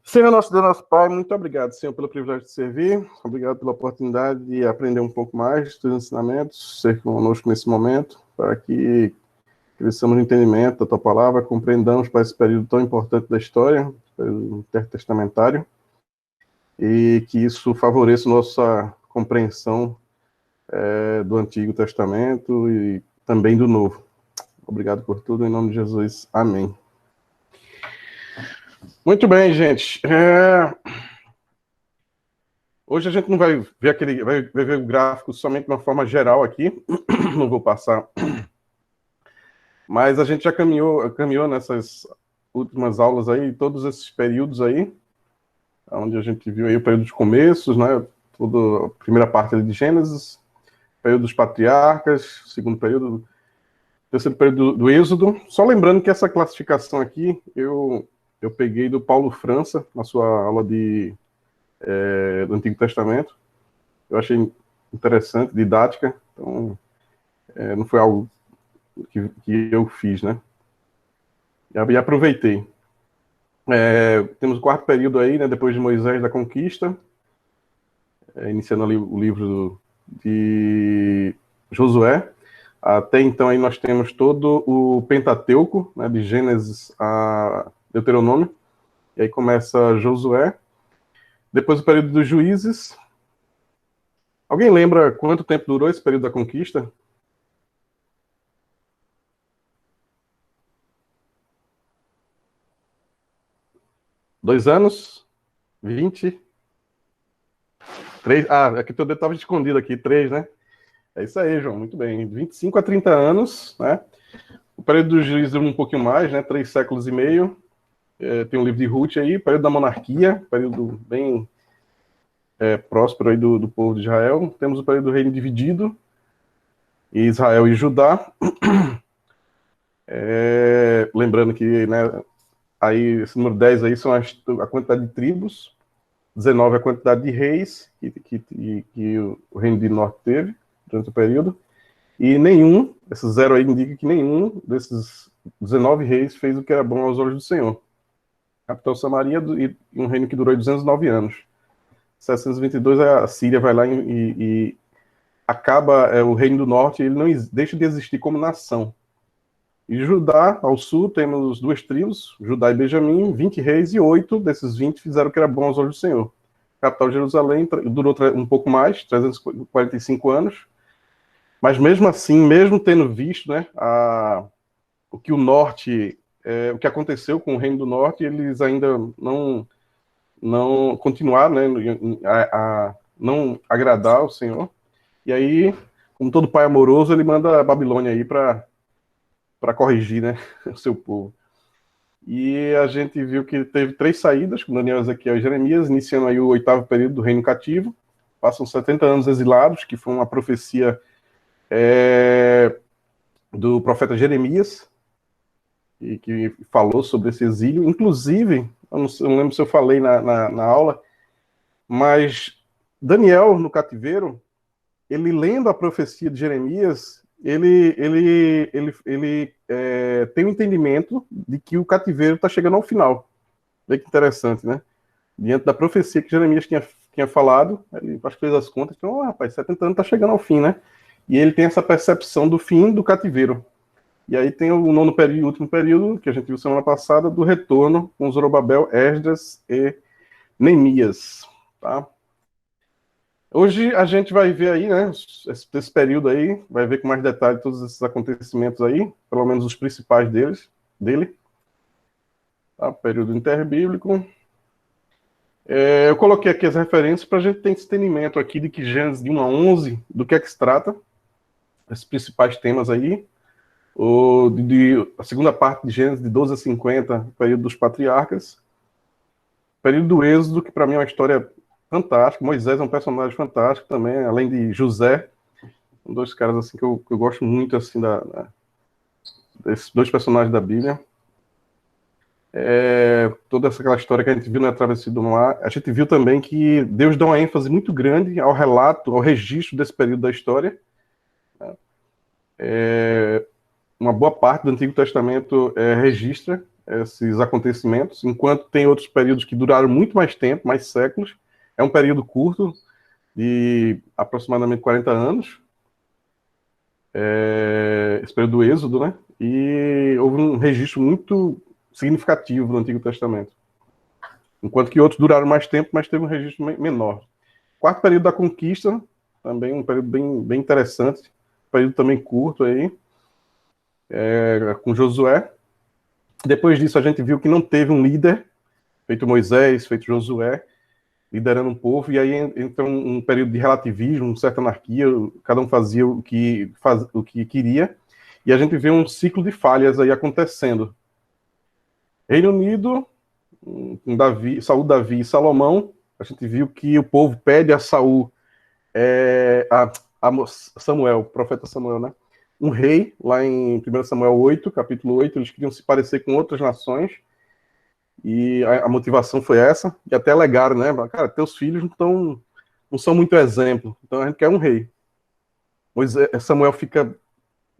Senhor nosso Deus, nosso Pai, muito obrigado, Senhor, pelo privilégio de servir, obrigado pela oportunidade de aprender um pouco mais dos teus ensinamentos, ser conosco nesse momento, para que cresçamos no entendimento da tua palavra, compreendamos para esse período tão importante da história, período intertestamentário, e que isso favoreça nossa compreensão do Antigo Testamento e também do Novo. Obrigado por tudo, em nome de Jesus. Amém. Muito bem, gente. Hoje a gente não vai ver vai ver o gráfico somente de uma forma geral aqui, não vou passar, mas a gente já caminhou nessas últimas aulas aí, todos esses períodos aí, onde a gente viu aí o período de começos, né, toda a primeira parte ali de Gênesis, período dos patriarcas, segundo período, terceiro período do Êxodo. Só lembrando que essa classificação aqui, eu peguei do Paulo França, na sua aula do Antigo Testamento. Eu achei interessante, didática, então não foi algo que eu fiz, né? E aproveitei. Temos o quarto período aí, né, depois de Moisés da Conquista, iniciando ali o livro de Josué. Até então aí nós temos todo o Pentateuco, né, de Gênesis a Deuteronômio, e aí começa Josué. Depois o período dos Juízes. Alguém lembra quanto tempo durou esse período da conquista? Dois anos? 20? 3? Ah, aqui teu dedo estava escondido aqui, 3, né? É isso aí, João, muito bem. 25 a 30 anos, né? O período dos juízes dura um pouquinho mais, né? 3 séculos e meio. Tem um livro de Ruth aí, período da monarquia, período bem próspero aí do povo de Israel. Temos o período do reino dividido, Israel e Judá. Lembrando que, né, aí, esse número 10 aí são a quantidade de tribos, 19 é a quantidade de reis que o reino do norte teve durante o período, e nenhum, esse zero aí indica que nenhum desses 19 reis fez o que era bom aos olhos do Senhor. Capital Samaria, e um reino que durou 209 anos. 722 a Síria vai lá e acaba o reino do norte, ele não deixa de existir como nação. E Judá, ao sul, temos duas tribos, Judá e Benjamim, 20 reis, e 8 desses 20 fizeram o que era bom aos olhos do Senhor. A capital de Jerusalém durou um pouco mais, 345 anos, mas mesmo assim, mesmo tendo visto, né, o que o norte, o que aconteceu com o reino do norte, eles ainda não continuaram, né, a não agradar ao Senhor. E aí, como todo pai amoroso, ele manda a Babilônia aí para corrigir, né, o seu povo. E a gente viu que teve 3 saídas, com Daniel, Ezequiel e Jeremias, iniciando aí o 8º período do reino cativo. Passam 70 anos exilados, que foi uma profecia do profeta Jeremias, que falou sobre esse exílio. Inclusive, eu não lembro se eu falei na aula, mas Daniel, no cativeiro, ele lendo a profecia de Jeremias, ele tem o entendimento de que o cativeiro está chegando ao final. Olha que interessante, né? Diante da profecia que Jeremias tinha falado, ele acho que fez as contas, então, rapaz, 70 anos está chegando ao fim, né? E ele tem essa percepção do fim do cativeiro. E aí tem o nono período, último período, que a gente viu semana passada, do retorno com Zorobabel, Esdras e Neemias, tá? Hoje a gente vai ver aí, né, esse período aí, vai ver com mais detalhe todos esses acontecimentos aí, pelo menos os principais dele. Tá? Período interbíblico. Eu coloquei aqui as referências para a gente ter esse entendimento aqui de que Gênesis de 1 a 11, do que é que se trata, esses principais temas aí. A segunda parte de Gênesis, de 12 a 50, período dos patriarcas. Período do Êxodo, que para mim é uma história fantástico. Moisés é um personagem fantástico também, além de José, são dois caras assim que eu gosto muito assim desses dois personagens da Bíblia. Toda aquela história que a gente viu na Travessia do Mar, a gente viu também que Deus dá uma ênfase muito grande ao relato, ao registro desse período da história. Uma boa parte do Antigo Testamento registra esses acontecimentos, enquanto tem outros períodos que duraram muito mais tempo, mais séculos. É um período curto, de aproximadamente 40 anos, esse período do Êxodo, né? E houve um registro muito significativo no Antigo Testamento. Enquanto que outros duraram mais tempo, mas teve um registro menor. Quarto período da conquista, também um período bem interessante, período também curto aí, com Josué. Depois disso a gente viu que não teve um líder, feito Moisés, feito Josué, liderando um povo, e aí entra um período de relativismo, uma certa anarquia, cada um fazia o que queria, e a gente vê um ciclo de falhas aí acontecendo. Reino Unido, com Saul, Davi e Salomão, a gente viu que o povo pede a Saul, a Samuel, o profeta Samuel, né? Um rei, lá em 1 Samuel 8, capítulo 8, eles queriam se parecer com outras nações, e a motivação foi essa, e até alegaram, né? Cara, teus filhos não são muito exemplo, então a gente quer um rei. Samuel fica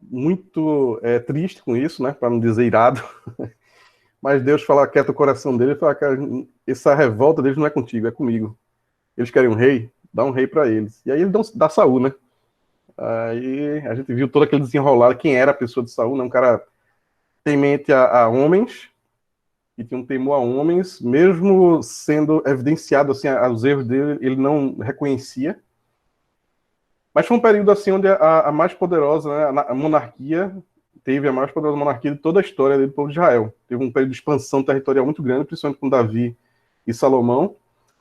muito triste com isso, né? Para não dizer irado. Mas Deus fala, quieta o coração dele e fala, cara, essa revolta deles não é contigo, é comigo. Eles querem um rei, dá um rei para eles. E aí ele dá Saul, né? Aí a gente viu todo aquele desenrolar, quem era a pessoa de Saul, né? Um cara temente a homens, que tinha um temor a homens, mesmo sendo evidenciado assim, os erros dele, ele não reconhecia. Mas foi um período assim onde a mais poderosa, né, a monarquia, teve a mais poderosa monarquia de toda a história do povo de Israel. Teve um período de expansão territorial muito grande, principalmente com Davi e Salomão,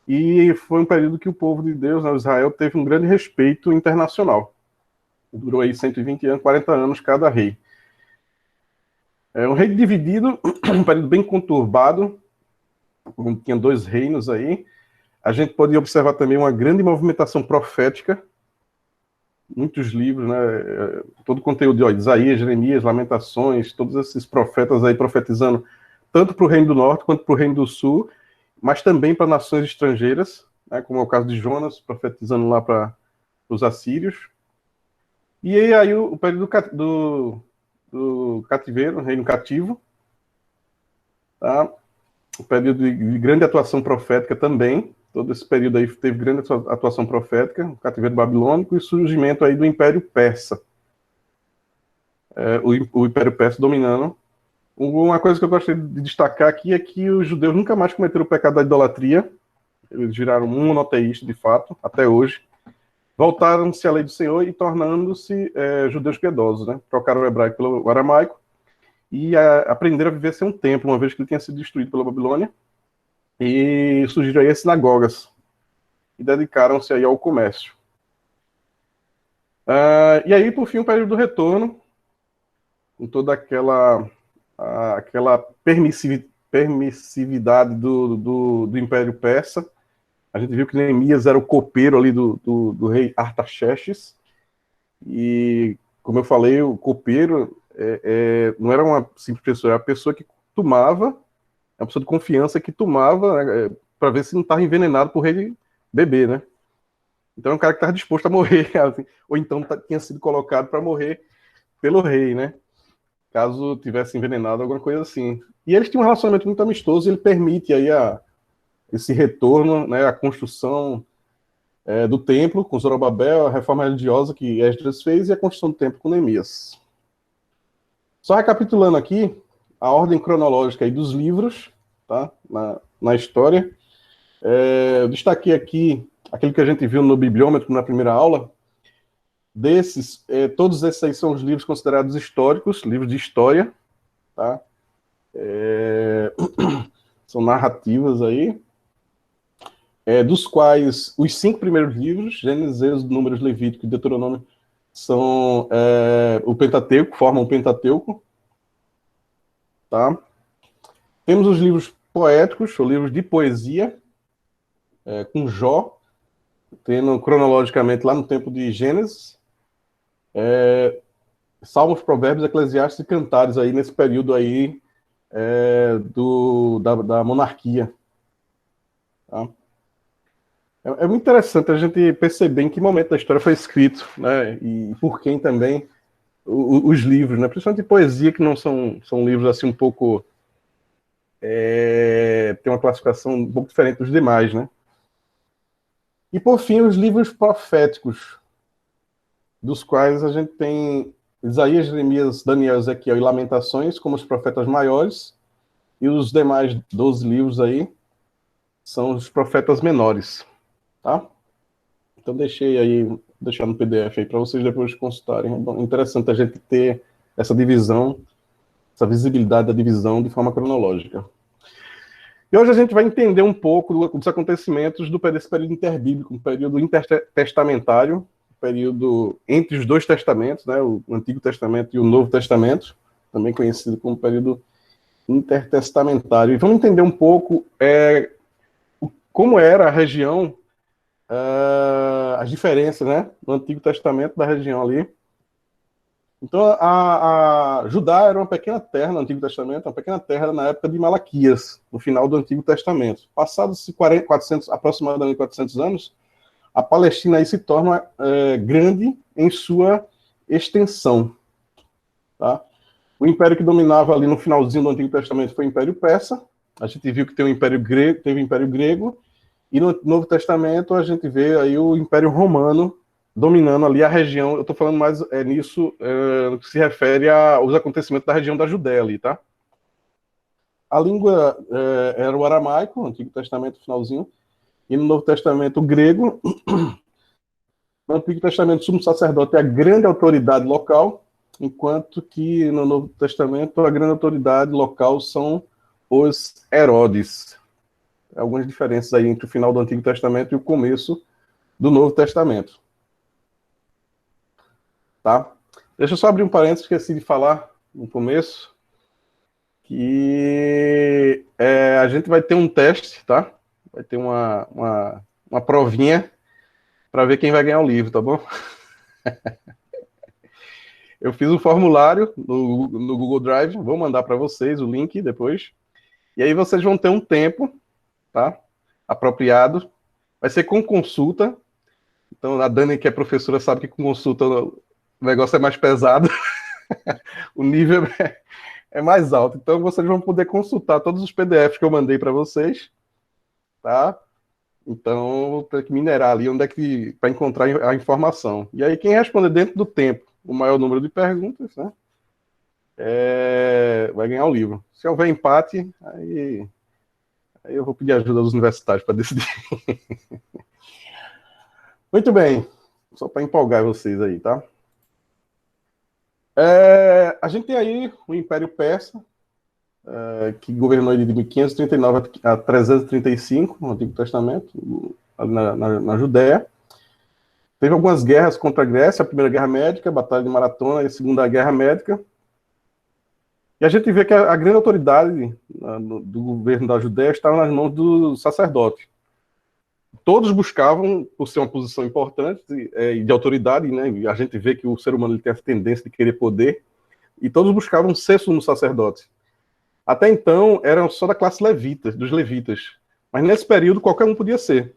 e foi um período que o povo de Deus, né, Israel, teve um grande respeito internacional. Durou aí 120 anos, 40 anos cada rei. É um rei dividido, um período bem conturbado, tinha dois reinos aí. A gente pode observar também uma grande movimentação profética, muitos livros, né? Todo o conteúdo de Isaías, Jeremias, Lamentações, todos esses profetas aí profetizando tanto para o Reino do Norte quanto para o Reino do Sul, mas também para nações estrangeiras, né? Como é o caso de Jonas, profetizando lá para os assírios. E aí o período do cativeiro, Reino Cativo, tá? O período de grande atuação profética também. Todo esse período aí teve grande atuação profética, o cativeiro babilônico e o surgimento aí do Império Persa. O Império Persa dominando. Uma coisa que eu gostaria de destacar aqui é que os judeus nunca mais cometeram o pecado da idolatria. Eles viraram monoteístas, de fato, até hoje. Voltaram-se à lei do Senhor e tornando-se judeus piedosos, né? Trocaram o hebraico pelo aramaico e aprenderam a viver sem um templo, uma vez que ele tinha sido destruído pela Babilônia. E surgiram aí as sinagogas, e dedicaram-se aí ao comércio. E aí, por fim, o período do retorno, com toda aquela permissividade do Império Persa. A gente viu que Neemias era o copeiro ali do rei Artaxerxes, e, como eu falei, o copeiro não era uma simples pessoa, era a pessoa que tomava, uma pessoa de confiança que tomava, né, para ver se não estava envenenado por rei beber, né? Então é um cara que estava disposto a morrer, assim, ou então tinha sido colocado para morrer pelo rei, né? Caso tivesse envenenado, alguma coisa assim. E eles tinham um relacionamento muito amistoso, e ele permite aí esse retorno, né, a construção do templo com Zorobabel, a reforma religiosa que Esdras fez e a construção do templo com Neemias. Só recapitulando aqui a ordem cronológica aí dos livros, tá? Na história. Eu destaquei aqui aquilo que a gente viu no bibliômetro na primeira aula. Desses, todos esses aí são os livros considerados históricos, livros de história, tá? São narrativas aí, dos quais os 5 primeiros livros, Gênesis, Êxodo, Números, Levítico e Deuteronômio, são o Pentateuco, formam o Pentateuco, tá? Temos os livros poéticos, ou livros de poesia, com Jó, tendo cronologicamente lá no tempo de Gênesis, Salmos, Provérbios, Eclesiastes e Cantares aí nesse período aí da monarquia. Tá? É muito interessante a gente perceber em que momento da história foi escrito, né? E por quem também os livros, né? Principalmente poesia, que não são livros assim um pouco tem uma classificação um pouco diferente dos demais, né? E por fim, os livros proféticos, dos quais a gente tem Isaías, Jeremias, Daniel, Ezequiel e Lamentações como os profetas maiores, e os demais 12 livros aí são os profetas menores, tá? Então deixar no PDF aí para vocês depois consultarem. É interessante a gente ter essa divisão, essa visibilidade da divisão de forma cronológica. E hoje a gente vai entender um pouco dos acontecimentos desse período interbíblico, um período intertestamentário, período entre os dois testamentos, né, o Antigo Testamento e o Novo Testamento, também conhecido como período intertestamentário. E vamos entender um pouco como era a região, as diferenças, né, no Antigo Testamento da região ali. Então, a Judá era uma pequena terra no Antigo Testamento, uma pequena terra na época de Malaquias, no final do Antigo Testamento. Passados aproximadamente 400 anos, a Palestina aí se torna grande em sua extensão. Tá? O império que dominava ali no finalzinho do Antigo Testamento foi o Império Persa. A gente viu que teve o Império Grego, e no Novo Testamento a gente vê aí o Império Romano dominando ali a região. Eu estou falando mais nisso no que se refere aos acontecimentos da região da Judéia ali, tá? A língua era o aramaico, no Antigo Testamento finalzinho, e no Novo Testamento o grego. No Antigo Testamento o sumo sacerdote é a grande autoridade local, enquanto que no Novo Testamento a grande autoridade local são os Herodes. Algumas diferenças aí entre o final do Antigo Testamento e o começo do Novo Testamento. Tá? Deixa eu só abrir um parênteses, esqueci de falar no começo, que a gente vai ter um teste, tá? Vai ter uma provinha para ver quem vai ganhar o livro, tá bom? Eu fiz um formulário no Google Drive, vou mandar para vocês o link depois, e aí vocês vão ter um tempo, tá? Apropriado. Vai ser com consulta. Então a Dani, que é professora, sabe que com consulta o negócio é mais pesado. O nível é mais alto. Então vocês vão poder consultar todos os PDFs que eu mandei para vocês, tá? Então tem que minerar ali onde é que para encontrar a informação. E aí quem responder dentro do tempo o maior número de perguntas, né? Vai ganhar o livro. Se houver empate, aí eu vou pedir ajuda dos universitários para decidir. Muito bem, só para empolgar vocês aí, tá? A gente tem aí o Império Persa, que governou de 539 a 335, no Antigo Testamento, na Judéia. Teve algumas guerras contra a Grécia, a Primeira Guerra Médica, a Batalha de Maratona e a Segunda Guerra Médica. E a gente vê que a grande autoridade do governo da Judéia estava nas mãos do sacerdote. Todos buscavam, por ser uma posição importante e de autoridade, né? E a gente vê que o ser humano ele tem essa tendência de querer poder, e todos buscavam ser sumo sacerdote. Até então, eram só da classe levita, dos levitas. Mas nesse período, qualquer um podia ser.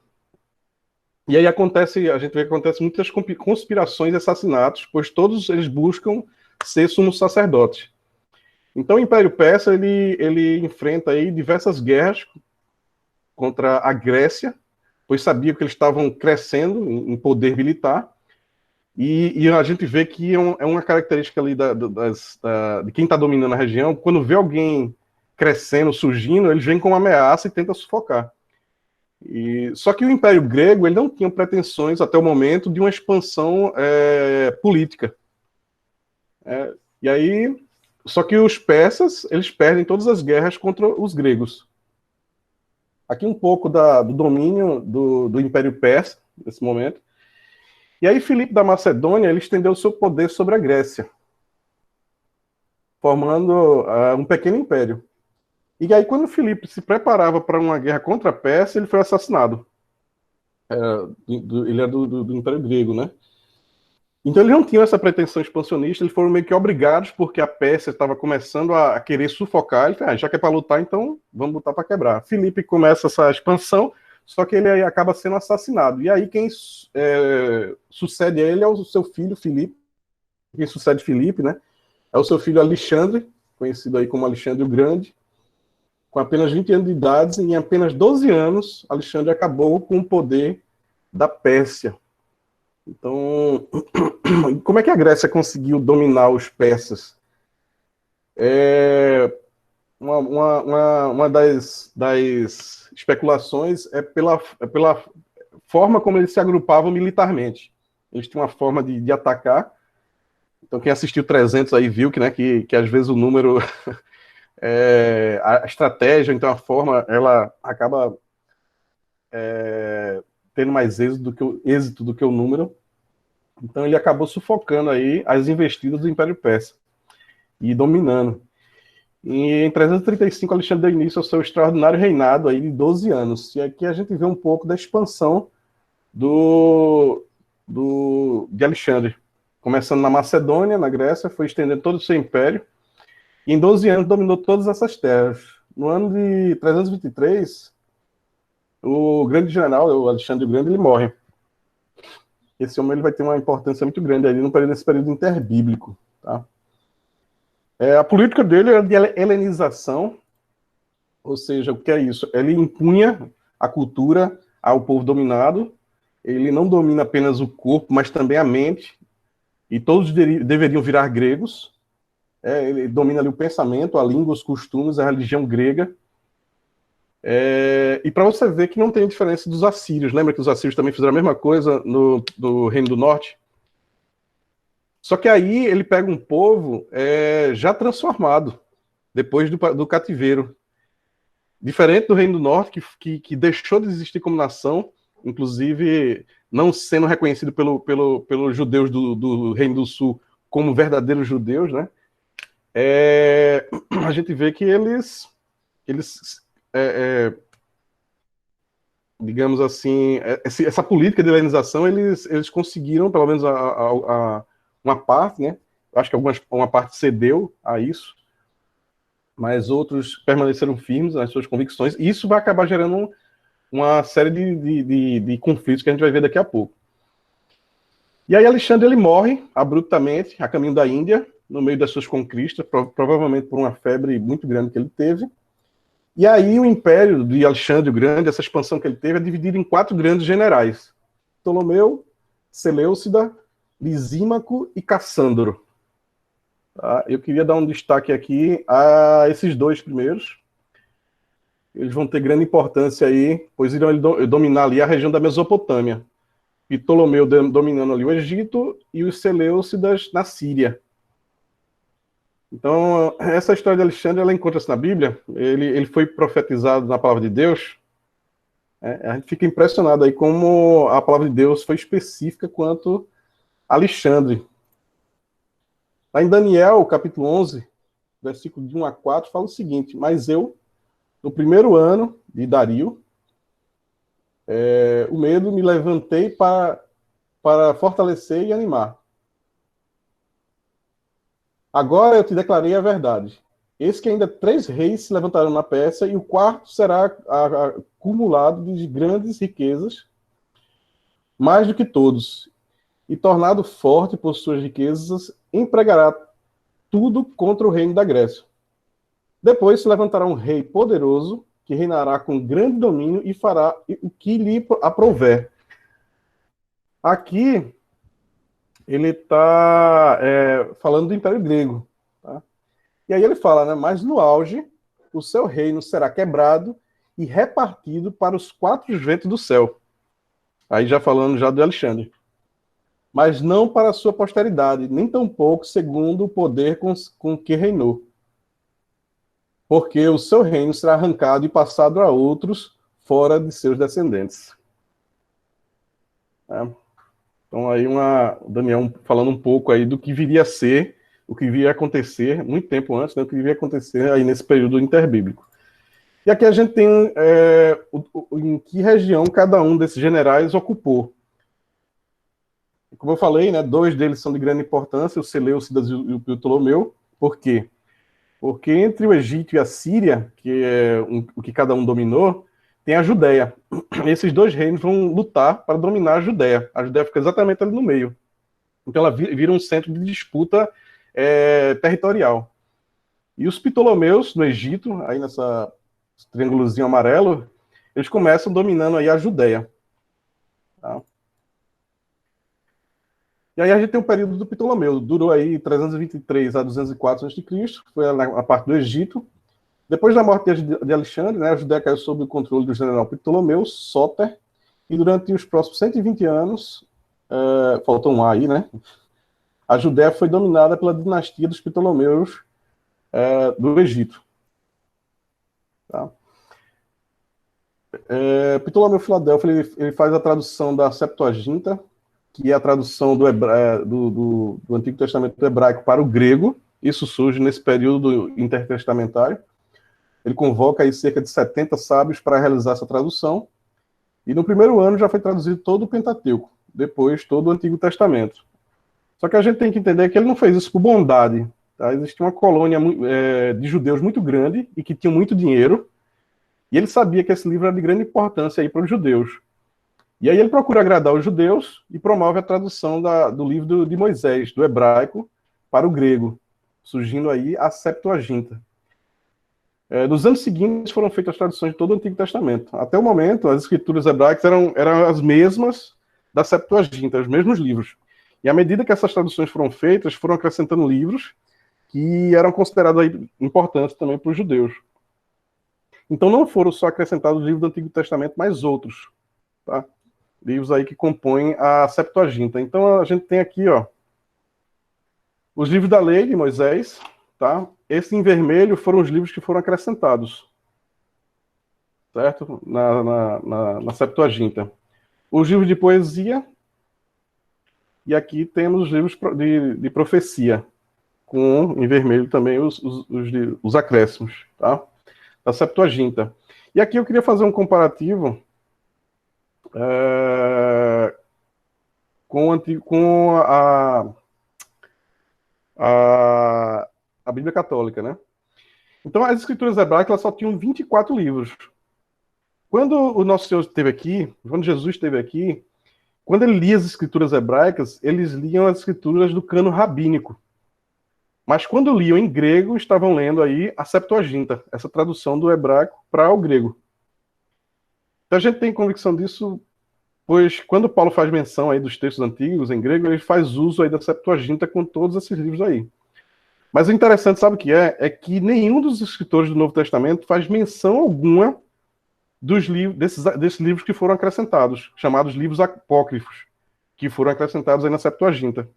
E aí a gente vê que acontece muitas conspirações e assassinatos, pois todos eles buscam ser sumo sacerdote. Então o Império Persa, ele enfrenta aí diversas guerras contra a Grécia, pois sabia que eles estavam crescendo em poder militar, e a gente vê que é uma característica ali de quem está dominando a região, quando vê alguém crescendo, surgindo, eles vêm com uma ameaça e tentam sufocar. Só que o Império Grego ele não tinha pretensões, até o momento, de uma expansão política. E aí, só que os persas, eles perdem todas as guerras contra os gregos. Aqui um pouco do domínio do Império Persa, nesse momento. E aí Filipe da Macedônia, ele estendeu o seu poder sobre a Grécia, formando um pequeno império. E aí quando Filipe se preparava para uma guerra contra a Pérsia, ele foi assassinado. ele é do Império Grego, né? Então eles não tinham essa pretensão expansionista, eles foram meio que obrigados, porque a Pérsia estava começando a querer sufocar, ele falou, já que é para lutar, então vamos lutar para quebrar. Filipe começa essa expansão, só que ele aí acaba sendo assassinado. E aí quem sucede a ele é o seu filho, Filipe. Quem sucede Filipe, né? É o seu filho Alexandre, conhecido aí como Alexandre o Grande. Com apenas 20 anos de idade, em apenas 12 anos, Alexandre acabou com o poder da Pérsia. Então, como é que a Grécia conseguiu dominar os persas? Uma das especulações é pela forma como eles se agrupavam militarmente. Eles tinham uma forma de atacar. Então, quem assistiu 300 aí viu que, né, que às vezes o número, a estratégia, então a forma, ela acaba tendo mais êxito do que o número. Então ele acabou sufocando aí as investidas do Império Persa e dominando. E em 335 Alexandre deu início ao seu extraordinário reinado aí de 12 anos. E aqui a gente vê um pouco da expansão de Alexandre. Começando na Macedônia, na Grécia, foi estendendo todo o seu império. E em 12 anos dominou todas essas terras. No ano de 323, o grande general, o Alexandre o Grande, ele morre. Esse homem ele vai ter uma importância muito grande ali nesse período interbíblico. Tá? A política dele era de helenização, ou seja, o que é isso? Ele impunha a cultura ao povo dominado, ele não domina apenas o corpo, mas também a mente, e todos deveriam virar gregos. Ele domina ali o pensamento, a língua, os costumes, a religião grega. E para você ver que não tem diferença dos assírios. Lembra que os assírios também fizeram a mesma coisa no Reino do Norte? Só que aí ele pega um povo já transformado, depois do cativeiro. Diferente do Reino do Norte, que deixou de existir como nação, inclusive não sendo reconhecido pelos judeus do Reino do Sul como verdadeiros judeus, né? A gente vê que eles digamos assim, essa política de helenização, eles conseguiram, pelo menos uma parte, né? Acho que uma parte cedeu a isso, mas outros permaneceram firmes nas suas convicções, e isso vai acabar gerando uma série de conflitos que a gente vai ver daqui a pouco. E aí Alexandre ele morre abruptamente a caminho da Índia, no meio das suas conquistas, provavelmente por uma febre muito grande que ele teve. E aí o império de Alexandre o Grande, essa expansão que ele teve, é dividido em 4 grandes generais: Ptolomeu, Seleucida, Lisímaco e Cassandro. Tá? Eu queria dar um destaque aqui a esses 2 primeiros. Eles vão ter grande importância aí, pois irão dominar ali a região da Mesopotâmia. Ptolomeu dominando ali o Egito e os Seleucidas na Síria. Então, essa história de Alexandre, ela encontra-se na Bíblia. Ele foi profetizado na palavra de Deus. A gente fica impressionado aí como a palavra de Deus foi específica quanto a Alexandre. Lá em Daniel, capítulo 11, versículo de 1 a 4, fala o seguinte: mas eu, no primeiro ano de Dario, o medo, me levantei para fortalecer e animar. Agora eu te declarei a verdade. Eis que ainda 3 reis se levantarão na Pérsia, e o quarto será acumulado de grandes riquezas, mais do que todos, e tornado forte por suas riquezas, empregará tudo contra o reino da Grécia. Depois se levantará um rei poderoso, que reinará com grande domínio e fará o que lhe aprouver. Aqui ele está falando do Império Grego. Tá? E aí ele fala, né, mas no auge, o seu reino será quebrado e repartido para os 4 ventos do céu. Aí já falando já do Alexandre. Mas não para a sua posteridade, nem tampouco segundo o poder com que reinou. Porque o seu reino será arrancado e passado a outros fora de seus descendentes. Então aí Daniel falando um pouco aí do que viria a ser, o que viria a acontecer muito tempo antes, né, o que viria a acontecer aí nesse período interbíblico. E aqui a gente tem em que região cada um desses generais ocupou. Como eu falei, né, dois deles são de grande importância, o Seleucidas e o Ptolomeu. Por quê? Porque entre o Egito e a Síria, que é o que cada um dominou, tem a Judéia. Esses dois reinos vão lutar para dominar a Judéia. A Judéia fica exatamente ali no meio. Então ela vira um centro de disputa territorial. E os Ptolomeus, no Egito, aí nessa triângulozinho amarelo, eles começam dominando aí a Judéia. Tá? E aí a gente tem o período do Ptolomeu, durou aí 323 a 204 a.C., foi a parte do Egito. Depois da morte de Alexandre, né, a Judéia caiu sob o controle do general Ptolomeu Sóter, e durante os próximos 120 anos, faltou um A aí, né, a Judéia foi dominada pela dinastia dos Ptolomeus do Egito. Tá? Ptolomeu Filadélfio, ele faz a tradução da Septuaginta, que é a tradução do Antigo Testamento hebraico para o grego. Isso surge nesse período intertestamentário. Ele convoca aí cerca de 70 sábios para realizar essa tradução. E no primeiro ano já foi traduzido todo o Pentateuco, depois todo o Antigo Testamento. Só que a gente tem que entender que ele não fez isso por bondade. Tá? Existia uma colônia de judeus muito grande e que tinham muito dinheiro, e ele sabia que esse livro era de grande importância aí para os judeus. E aí ele procura agradar os judeus e promove a tradução do livro de Moisés, do hebraico, para o grego, surgindo aí a Septuaginta. Nos anos seguintes foram feitas as traduções de todo o Antigo Testamento. Até o momento, as escrituras hebraicas eram as mesmas da Septuaginta, os mesmos livros. E à medida que essas traduções foram feitas, foram acrescentando livros que eram considerados aí importantes também para os judeus. Então não foram só acrescentados livros do Antigo Testamento, mas outros, tá? Livros aí que compõem a Septuaginta. Então a gente tem aqui, ó, os livros da lei de Moisés, tá? Esse em vermelho foram os livros que foram acrescentados, certo? Na Septuaginta. Os livros de poesia, e aqui temos os livros de profecia, com em vermelho também os acréscimos, tá? Da Septuaginta. E aqui eu queria fazer um comparativo com a Bíblia Católica, né? Então, as escrituras hebraicas elas só tinham 24 livros. Quando o nosso Senhor esteve aqui, quando Jesus esteve aqui, quando ele lia as escrituras hebraicas, eles liam as escrituras do cano rabínico. Mas quando liam em grego, estavam lendo aí a Septuaginta, essa tradução do hebraico para o grego. Então a gente tem convicção disso, pois quando Paulo faz menção aí dos textos antigos em grego, ele faz uso aí da Septuaginta com todos esses livros aí. Mas o interessante, sabe o que é? É que nenhum dos escritores do Novo Testamento faz menção alguma desses livros que foram acrescentados, chamados livros apócrifos, que foram acrescentados aí na Septuaginta.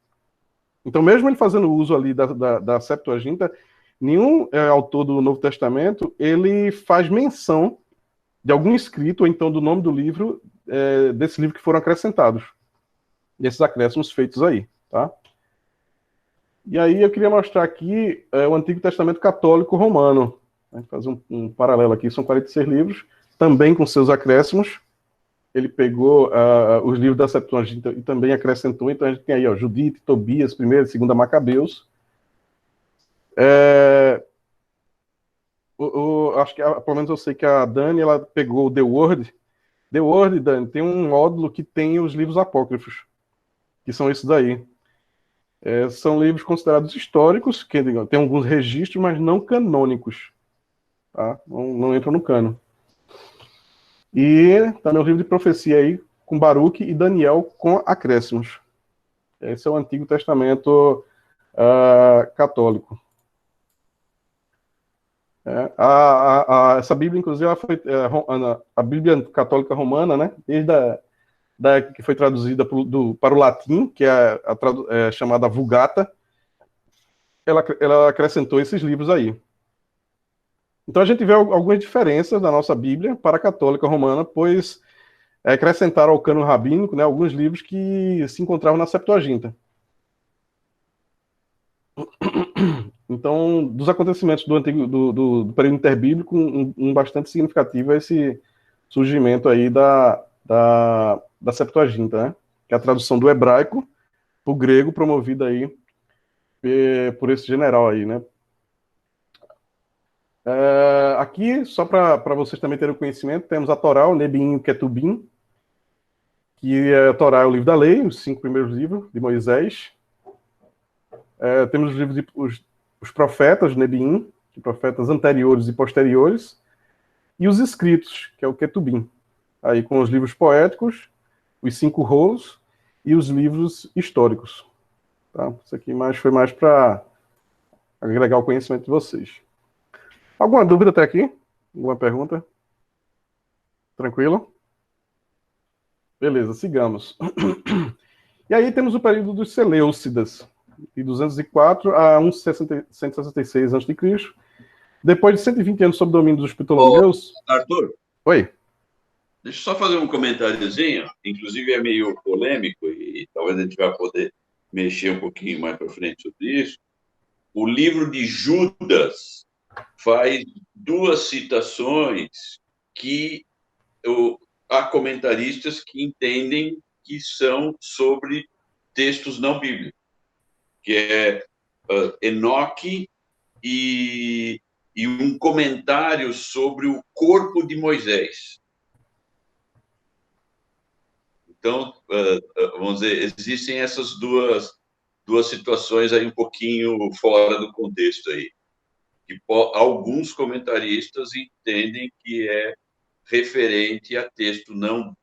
Então, mesmo ele fazendo uso ali da Septuaginta, nenhum autor do Novo Testamento, ele faz menção de algum escrito, ou então do nome do livro, desse livro que foram acrescentados, desses acréscimos feitos aí, tá? E aí eu queria mostrar aqui o Antigo Testamento Católico Romano. Vou fazer um paralelo aqui, são 46 livros, também com seus acréscimos. Ele pegou os livros da Septuaginta e também acrescentou. Então a gente tem aí, ó, Judite, Tobias, 1ª e 2ª Macabeus. Acho que, pelo menos eu sei que a Dani, ela pegou o The Word. The Word, Dani, tem um módulo que tem os livros apócrifos, que são esses daí. São livros considerados históricos, que tem alguns registros, mas não canônicos. Tá? Não entram no cano. E também o livro de profecia aí, com Baruque e Daniel com acréscimos. Esse é o Antigo Testamento católico. Essa Bíblia, inclusive, ela foi a Bíblia Católica Romana, né? Desde que foi traduzida para o latim, que é chamada Vulgata, ela acrescentou esses livros aí. Então a gente vê algumas diferenças da nossa Bíblia para a Católica Romana, pois acrescentaram ao cano rabínico, né, alguns livros que se encontravam na Septuaginta. Então, dos acontecimentos do antigo, do período interbíblico, um bastante significativo é esse surgimento aí da Septuaginta, né? Que é a tradução do hebraico para o grego, promovida aí por esse general aí, né? Aqui, só para vocês também terem o conhecimento, temos a Torá, o Nebiim e o Ketubim, que a Torá é o livro da lei, os 5 primeiros livros de Moisés. Temos os livros os profetas, Nebiim, profetas anteriores e posteriores, e os escritos, que é o Ketubim. Aí com os livros poéticos, os 5 rolos e os livros históricos. Tá? Isso aqui foi mais para agregar o conhecimento de vocês. Alguma dúvida até aqui? Alguma pergunta? Tranquilo? Beleza, sigamos. E aí temos o período dos Seleucidas, de 204 a 166 a.C. Depois de 120 anos sob domínio dos Ptolomeus... Arthur? Oi? Deixa eu só fazer um comentáriozinho, inclusive é meio polêmico e talvez a gente vai poder mexer um pouquinho mais para frente sobre isso. O livro de Judas faz 2 citações que há comentaristas que entendem que são sobre textos não bíblicos, que é Enoque e um comentário sobre o corpo de Moisés. Então, vamos dizer, existem essas duas situações aí um pouquinho fora do contexto aí. Que alguns comentaristas entendem que é referente a texto não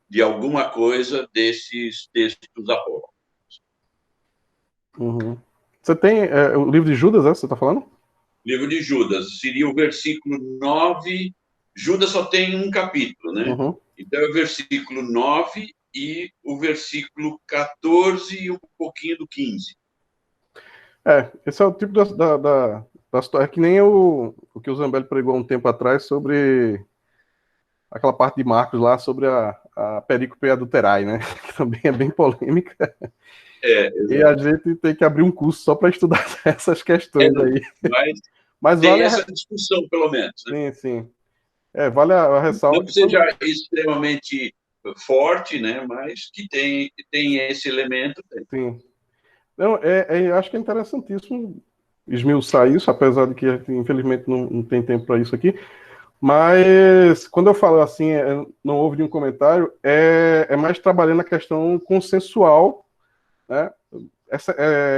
de alguma coisa desses textos apócrifos. Uhum. Você tem o livro de Judas, você está falando? Livro de Judas, seria o versículo 9. Judas só tem um capítulo, né? Uhum. Então é o versículo 9 e o versículo 14 e um pouquinho do 15. Esse é o tipo da história, é que nem o que o Zambelli pregou um tempo atrás sobre aquela parte de Marcos lá, sobre a perícope adulterai, né? Que também é bem polêmica. E a gente tem que abrir um curso só para estudar essas questões aí. Mas tem vale essa discussão, pelo menos. Sim, Né? sim. Vale a ressalva. Não que seja extremamente forte, né? Mas que tem esse elemento. Sim. Não, eu acho que é interessantíssimo esmiuçar isso, apesar de que infelizmente não tem tempo para isso aqui. Mas quando eu falo assim, não houve nenhum comentário, é mais trabalhando a questão consensual, né?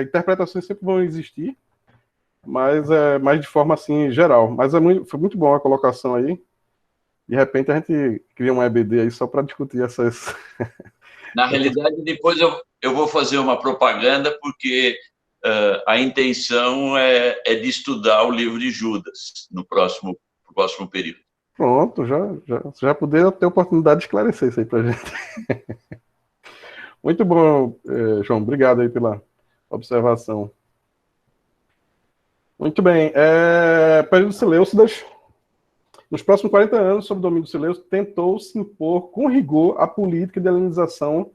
Interpretações sempre vão existir, mas é mais de forma assim geral. Mas foi muito bom a colocação aí. De repente a gente cria um EBD aí só para discutir essas. Na realidade, depois eu vou fazer uma propaganda, porque a intenção é de estudar o livro de Judas no próximo período. Pronto, já poderia ter a oportunidade de esclarecer isso aí para a gente. Muito bom, João. Obrigado aí pela observação. Muito bem. Período Seleucidas. Nos próximos 40 anos, sob o domínio dos Seleucidas, tentou se impor com rigor a política de helenização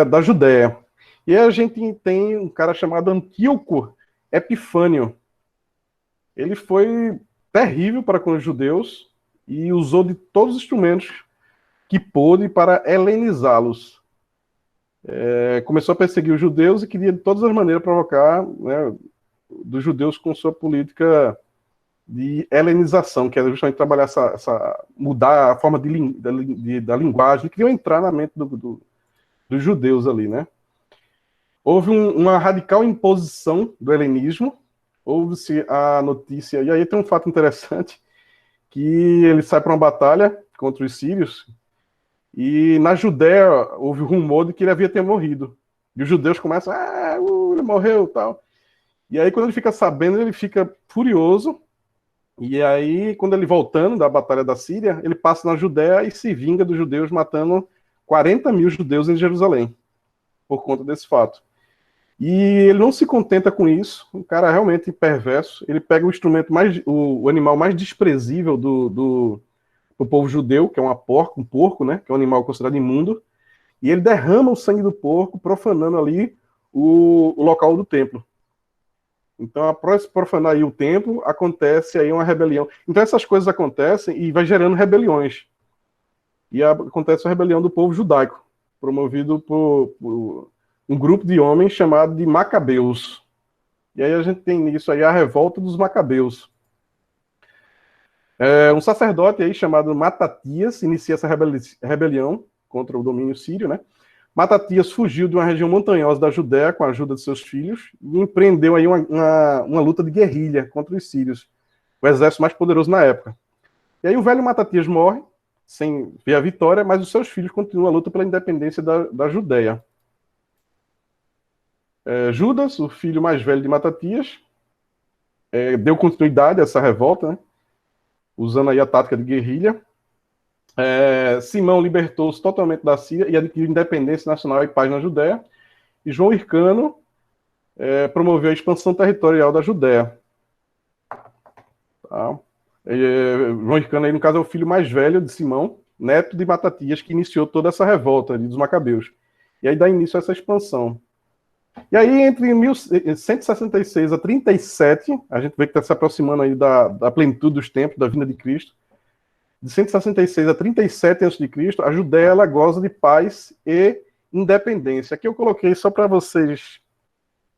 da Judéia. E a gente tem um cara chamado Antíoco Epifânio. Ele foi terrível para com os judeus e usou de todos os instrumentos que pôde para helenizá-los. Começou a perseguir os judeus e queria de todas as maneiras provocar, né, dos judeus com sua política de helenização, que era justamente trabalhar mudar a forma da linguagem, queriam entrar na mente dos judeus ali, né? Houve uma radical imposição do helenismo, houve-se a notícia, e aí tem um fato interessante, que ele sai para uma batalha contra os sírios, e na Judéia houve o rumor de que ele havia ter morrido. E os judeus começam, ele morreu, tal. E aí, quando ele fica sabendo, ele fica furioso. E aí, quando ele voltando da batalha da Síria, ele passa na Judéia e se vinga dos judeus, matando 40 mil judeus em Jerusalém, por conta desse fato. E ele não se contenta com isso, um cara realmente perverso. Ele pega o instrumento o animal mais desprezível do povo judeu, que é um porco, né, que é um animal considerado imundo, e ele derrama o sangue do porco, profanando ali o local do templo. Então, após profanar aí o templo, acontece aí uma rebelião. Então, essas coisas acontecem e vai gerando rebeliões. E acontece a rebelião do povo judaico, promovido por um grupo de homens chamado de Macabeus. E aí a gente tem nisso aí a revolta dos Macabeus. Um sacerdote aí chamado Matatias inicia essa rebelião contra o domínio sírio, né? Matatias fugiu de uma região montanhosa da Judéia com a ajuda de seus filhos e empreendeu aí uma luta de guerrilha contra os sírios, o exército mais poderoso na época. E aí o velho Matatias morre, sem ver a vitória, mas os seus filhos continuam a luta pela independência da Judéia. Judas, o filho mais velho de Matatias, deu continuidade a essa revolta, né? Usando aí a tática de guerrilha. Simão libertou-se totalmente da Síria e adquiriu independência nacional e paz na Judéia. E João Hircano promoveu a expansão territorial da Judéia. Tá? João Hircano, aí, no caso, é o filho mais velho de Simão, neto de Matatias, que iniciou toda essa revolta dos Macabeus. E aí dá início a essa expansão. E aí, entre 1166 a 37, a gente vê que está se aproximando aí da plenitude dos tempos, da vinda de Cristo. De 166 a 37 a.C., a Judéia ela goza de paz e independência. Aqui eu coloquei só para vocês,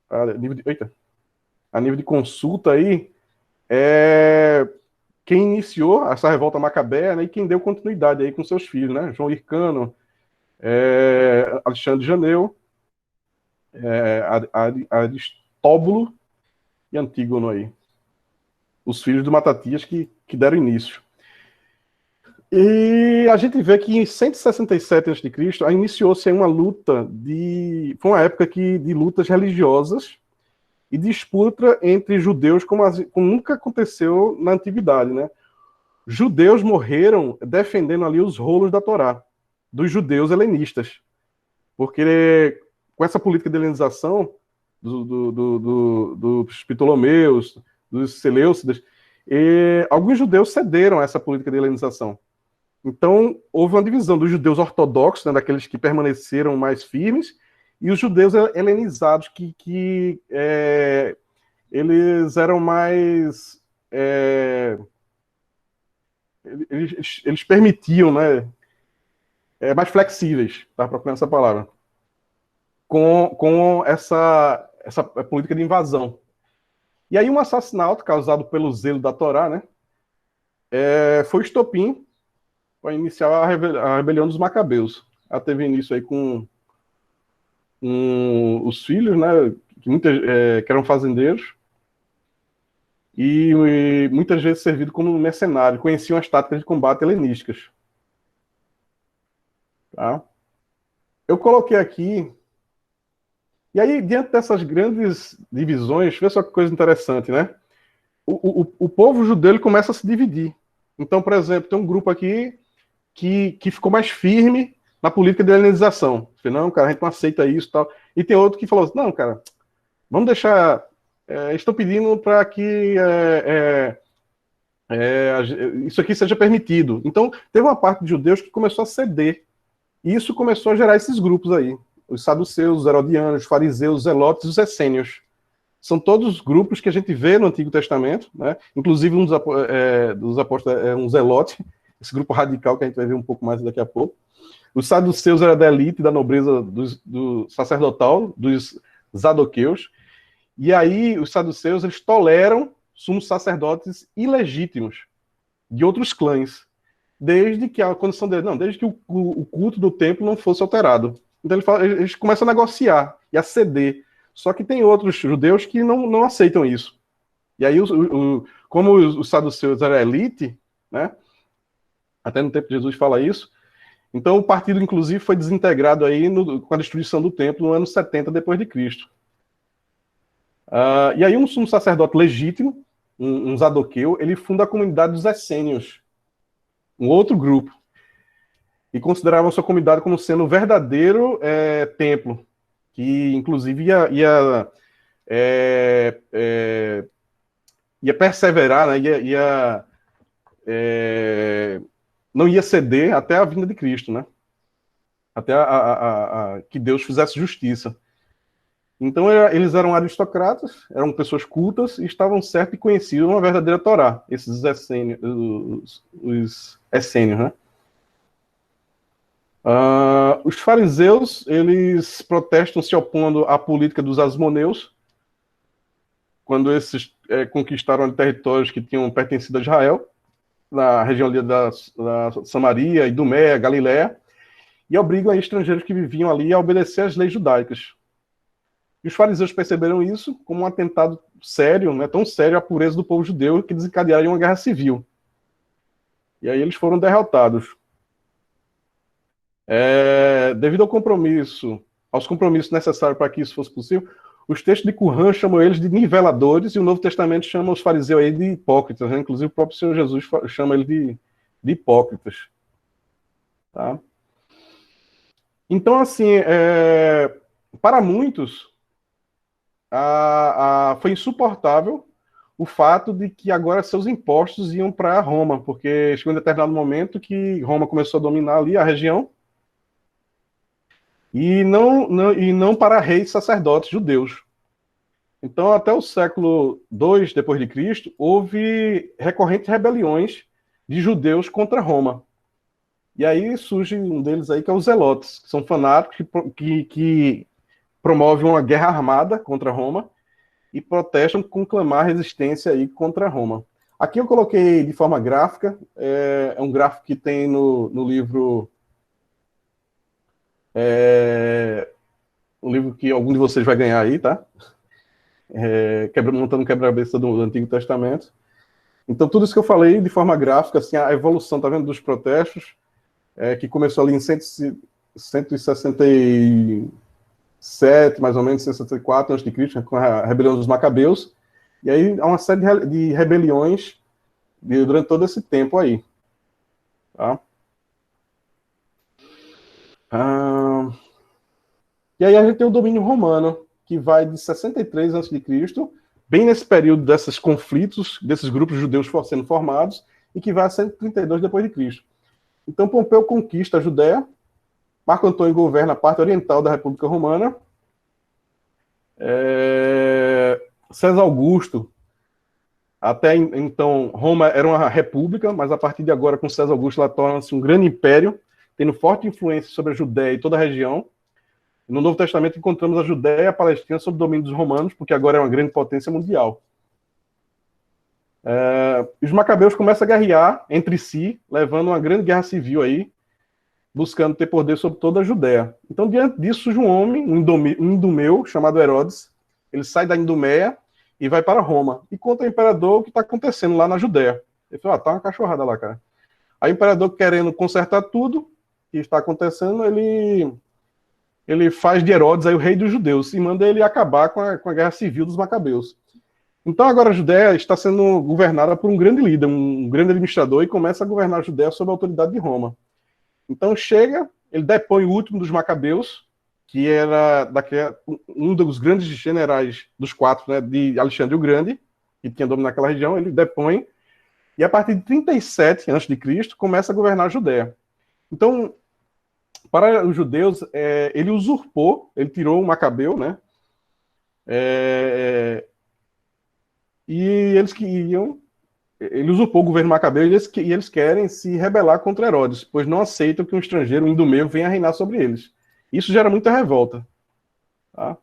a nível de consulta aí, quem iniciou essa revolta macabeia, né, e quem deu continuidade aí com seus filhos, né? João Hircano, Alexandre de Janeu, Aristóbulo e Antígono aí. Os filhos do Matatias que deram início. E a gente vê que em 167 a.C. iniciou-se uma luta foi uma época de lutas religiosas e disputa entre judeus como nunca aconteceu na antiguidade, né? Judeus morreram defendendo ali os rolos da Torá, dos judeus helenistas. Porque com essa política de helenização dos Ptolomeus, dos Seleucidas, alguns judeus cederam a essa política de helenização. Então, houve uma divisão dos judeus ortodoxos, né, daqueles que permaneceram mais firmes, e os judeus helenizados, que eles eram mais... eles permitiam, né, mais flexíveis, tá procurando essa palavra, com essa política de invasão. E aí um assassinato causado pelo zelo da Torá, né, foi o estopim para iniciar a rebelião dos Macabeus. Ela teve início aí com os filhos, né, que eram fazendeiros, e muitas vezes servido como mercenário, conheciam as táticas de combate helenísticas. Tá? Eu coloquei aqui, e aí, diante dessas grandes divisões, vê só que coisa interessante, né? O povo judeu ele começa a se dividir. Então, por exemplo, tem um grupo aqui que ficou mais firme na política de helenização. Não, cara, a gente não aceita isso e tal. E tem outro que falou assim, não, cara, vamos deixar... estou pedindo para que isso aqui seja permitido. Então, teve uma parte de judeus que começou a ceder. E isso começou a gerar esses grupos aí. Os saduceus, os herodianos, os fariseus, os zelotes e os essênios. São todos grupos que a gente vê no Antigo Testamento, né? Inclusive um dos apóstolos é um zelote, esse grupo radical que a gente vai ver um pouco mais daqui a pouco. Os saduceus eram da elite, da nobreza do sacerdotal, dos zadoqueus. E aí os saduceus eles toleram sumos sacerdotes ilegítimos de outros clãs, desde que a condição deles, não, desde que o culto do templo não fosse alterado. Então eles começam a negociar e a ceder. Só que tem outros judeus que não aceitam isso. E aí, como os saduceus eram elite, né? Até no tempo de Jesus fala isso. Então o partido, inclusive, foi desintegrado aí com a destruição do templo no ano 70 depois de Cristo. E aí um sumo sacerdote legítimo, um zadoqueu, ele funda a comunidade dos essênios, um outro grupo, e considerava a sua comunidade como sendo o verdadeiro templo, que inclusive ia perseverar, né, não ia ceder até a vinda de Cristo, né? Até que Deus fizesse justiça. Então eles eram aristocratas, eram pessoas cultas e estavam certos e conheciam uma verdadeira Torá, esses essênios, os essênios, né? Os fariseus, eles protestam se opondo à política dos asmoneus, quando esses conquistaram territórios que tinham pertencido a Israel, na região ali da Samaria, Idumeia, Galiléia, e obrigam a estrangeiros que viviam ali a obedecer às leis judaicas. E os fariseus perceberam isso como um atentado sério, né, tão sério à pureza do povo judeu, que desencadearia uma guerra civil. E aí eles foram derrotados. Devido aos compromissos necessários para que isso fosse possível, os textos de Qumran chamam eles de niveladores e o Novo Testamento chama os fariseus aí de hipócritas, né? Inclusive o próprio Senhor Jesus chama eles de hipócritas. Tá? Então, assim, para muitos, foi insuportável o fato de que agora seus impostos iam para Roma, porque chegou um determinado momento que Roma começou a dominar ali a região, e não para reis sacerdotes judeus. Então, até o século II depois de Cristo, houve recorrentes rebeliões de judeus contra Roma. E aí surge um deles aí que é os zelotes, que são fanáticos que promovem uma guerra armada contra Roma e protestam com clamar resistência aí contra Roma. Aqui eu coloquei de forma gráfica, é um gráfico que tem no livro, um livro que algum de vocês vai ganhar aí, tá? Montando quebra-cabeça do Antigo Testamento. Então, tudo isso que eu falei de forma gráfica, assim, a evolução, tá vendo, dos protestos, que começou ali em 167, mais ou menos, 164 a.C., com a rebelião dos Macabeus, e aí há uma série de rebeliões durante todo esse tempo aí. Tá? E aí a gente tem o domínio romano, que vai de 63 a.C., bem nesse período desses conflitos, desses grupos judeus sendo formados, e que vai a 132 depois de Cristo. Então Pompeu conquista a Judéia, Marco Antônio governa a parte oriental da República Romana, César Augusto, até então Roma era uma república, mas a partir de agora, com César Augusto, ela torna-se um grande império, tendo forte influência sobre a Judéia e toda a região. No Novo Testamento encontramos a Judéia e a Palestina sob o domínio dos romanos, porque agora é uma grande potência mundial. Os macabeus começam a guerrear entre si, levando uma grande guerra civil aí, buscando ter poder sobre toda a Judéia. Então, diante disso, surge um homem, um idumeu, chamado Herodes. Ele sai da Idumeia e vai para Roma. E conta ao imperador o que está acontecendo lá na Judéia. Ele fala, tá uma cachorrada lá, cara. Aí o imperador, querendo consertar tudo que está acontecendo, ele faz de Herodes aí o rei dos judeus e manda ele acabar com a guerra civil dos macabeus. Então agora a Judéia está sendo governada por um grande líder, um grande administrador, e começa a governar a Judéia sob a autoridade de Roma. Então ele depõe o último dos macabeus, que era um dos grandes generais dos quatro, né, de Alexandre o Grande, que tinha dominado aquela região, ele depõe, e a partir de 37 a.C., começa a governar a Judéia. Então, para os judeus, ele usurpou, ele tirou o Macabeu, né? E eles ele usurpou o governo Macabeu e eles querem se rebelar contra Herodes, pois não aceitam que um estrangeiro, um idumeu, venha reinar sobre eles. Isso gera muita revolta. Tá?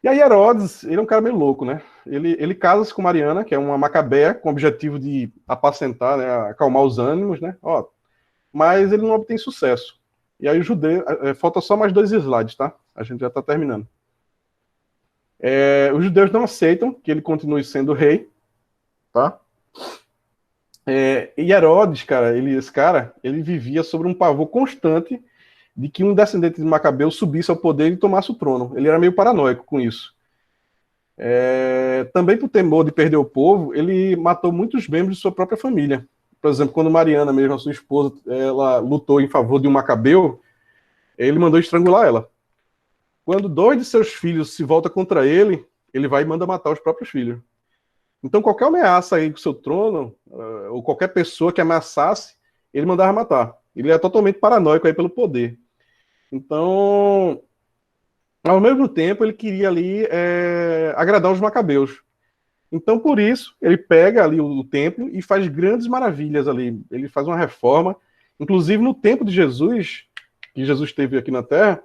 E aí Herodes, ele é um cara meio louco, né? Ele casa-se com Mariana, que é uma macabeia, com o objetivo de apacentar, né, acalmar os ânimos, né? Mas ele não obtém sucesso. E aí o judeu... falta só mais 2 slides, tá? A gente já está terminando. Os judeus não aceitam que ele continue sendo rei, tá? E Herodes, cara, ele vivia sobre um pavor constante de que um descendente de Macabeu subisse ao poder e tomasse o trono. Ele era meio paranoico com isso. Também por temor de perder o povo, ele matou muitos membros de sua própria família. Por exemplo, quando Mariana, mesmo a sua esposa, ela lutou em favor de um Macabeu, ele mandou estrangular ela. Quando 2 de seus filhos se voltam contra ele, ele vai e manda matar os próprios filhos. Então, qualquer ameaça aí com o seu trono, ou qualquer pessoa que ameaçasse, ele mandava matar. Ele é totalmente paranoico aí pelo poder. Então, Ao mesmo tempo, ele queria ali agradar os macabeus. Então, por isso, ele pega ali o templo e faz grandes maravilhas ali. Ele faz uma reforma. Inclusive, no tempo de Jesus, que Jesus esteve aqui na Terra,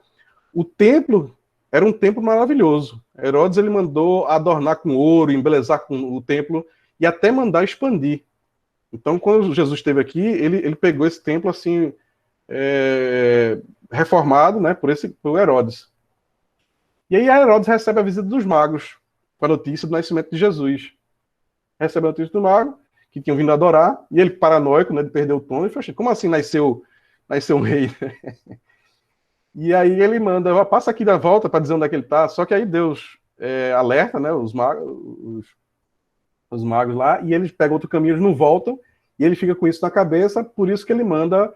o templo era um templo maravilhoso. Herodes ele mandou adornar com ouro, embelezar com o templo e até mandar expandir. Então, quando Jesus esteve aqui, ele pegou esse templo assim reformado, né, por Herodes. E aí Herodes recebe a visita dos magos com a notícia do nascimento de Jesus. Recebe a notícia do mago que tinham vindo adorar e ele paranoico, né, de perder o tom, e falou assim, como assim nasceu um rei? E aí ele manda, passa aqui da volta para dizer onde é que ele está. Só que aí Deus alerta, né, os magos lá, e eles pegam outro caminho, eles não voltam, e ele fica com isso na cabeça, por isso que ele manda,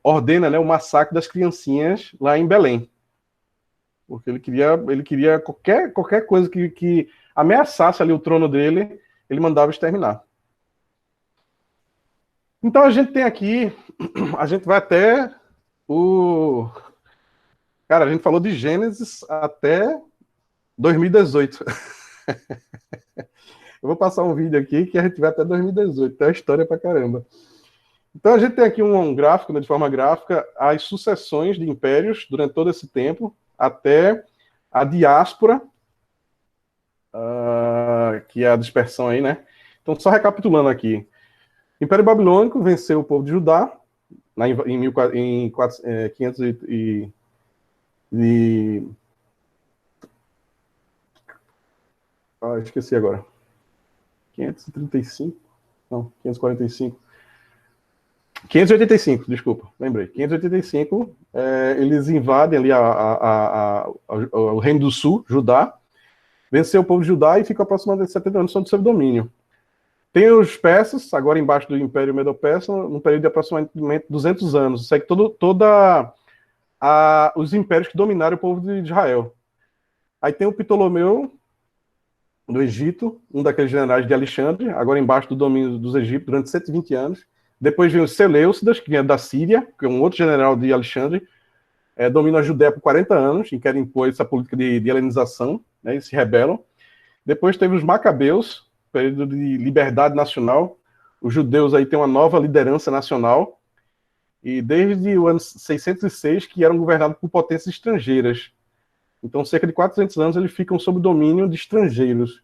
ordena, né, o massacre das criancinhas lá em Belém. Porque ele queria qualquer coisa que ameaçasse ali o trono dele, ele mandava exterminar. Então a gente tem aqui, a gente vai até Cara, a gente falou de Gênesis até 2018. Eu vou passar um vídeo aqui que a gente vai até 2018, tem uma história pra caramba. Então a gente tem aqui um gráfico, né, de forma gráfica, as sucessões de impérios durante todo esse tempo, até a diáspora, que é a dispersão aí, né? Então, só recapitulando aqui. O Império Babilônico venceu o povo de Judá, em 500 esqueci agora. 535? Não, 545. 585, desculpa, lembrei. 585, eles invadem ali o Reino do Sul, Judá, venceu o povo de Judá e fica aproximadamente 70 anos sob seu domínio. Tem os persas, agora embaixo do Império Medo-Persa, num período de aproximadamente 200 anos. Segue os impérios que dominaram o povo de Israel. Aí tem o Ptolomeu, do Egito, um daqueles generais de Alexandre, agora embaixo do domínio dos egípcios, durante 120 anos. Depois vem os Seleucidas, que vinha da Síria, que é um outro general de Alexandre, domina a Judéia por 40 anos, e querem impor essa política de helenização, né, e se rebelam. Depois teve os Macabeus, período de liberdade nacional. Os judeus aí têm uma nova liderança nacional, e desde o ano 606 que eram governados por potências estrangeiras. Então, cerca de 400 anos eles ficam sob o domínio de estrangeiros.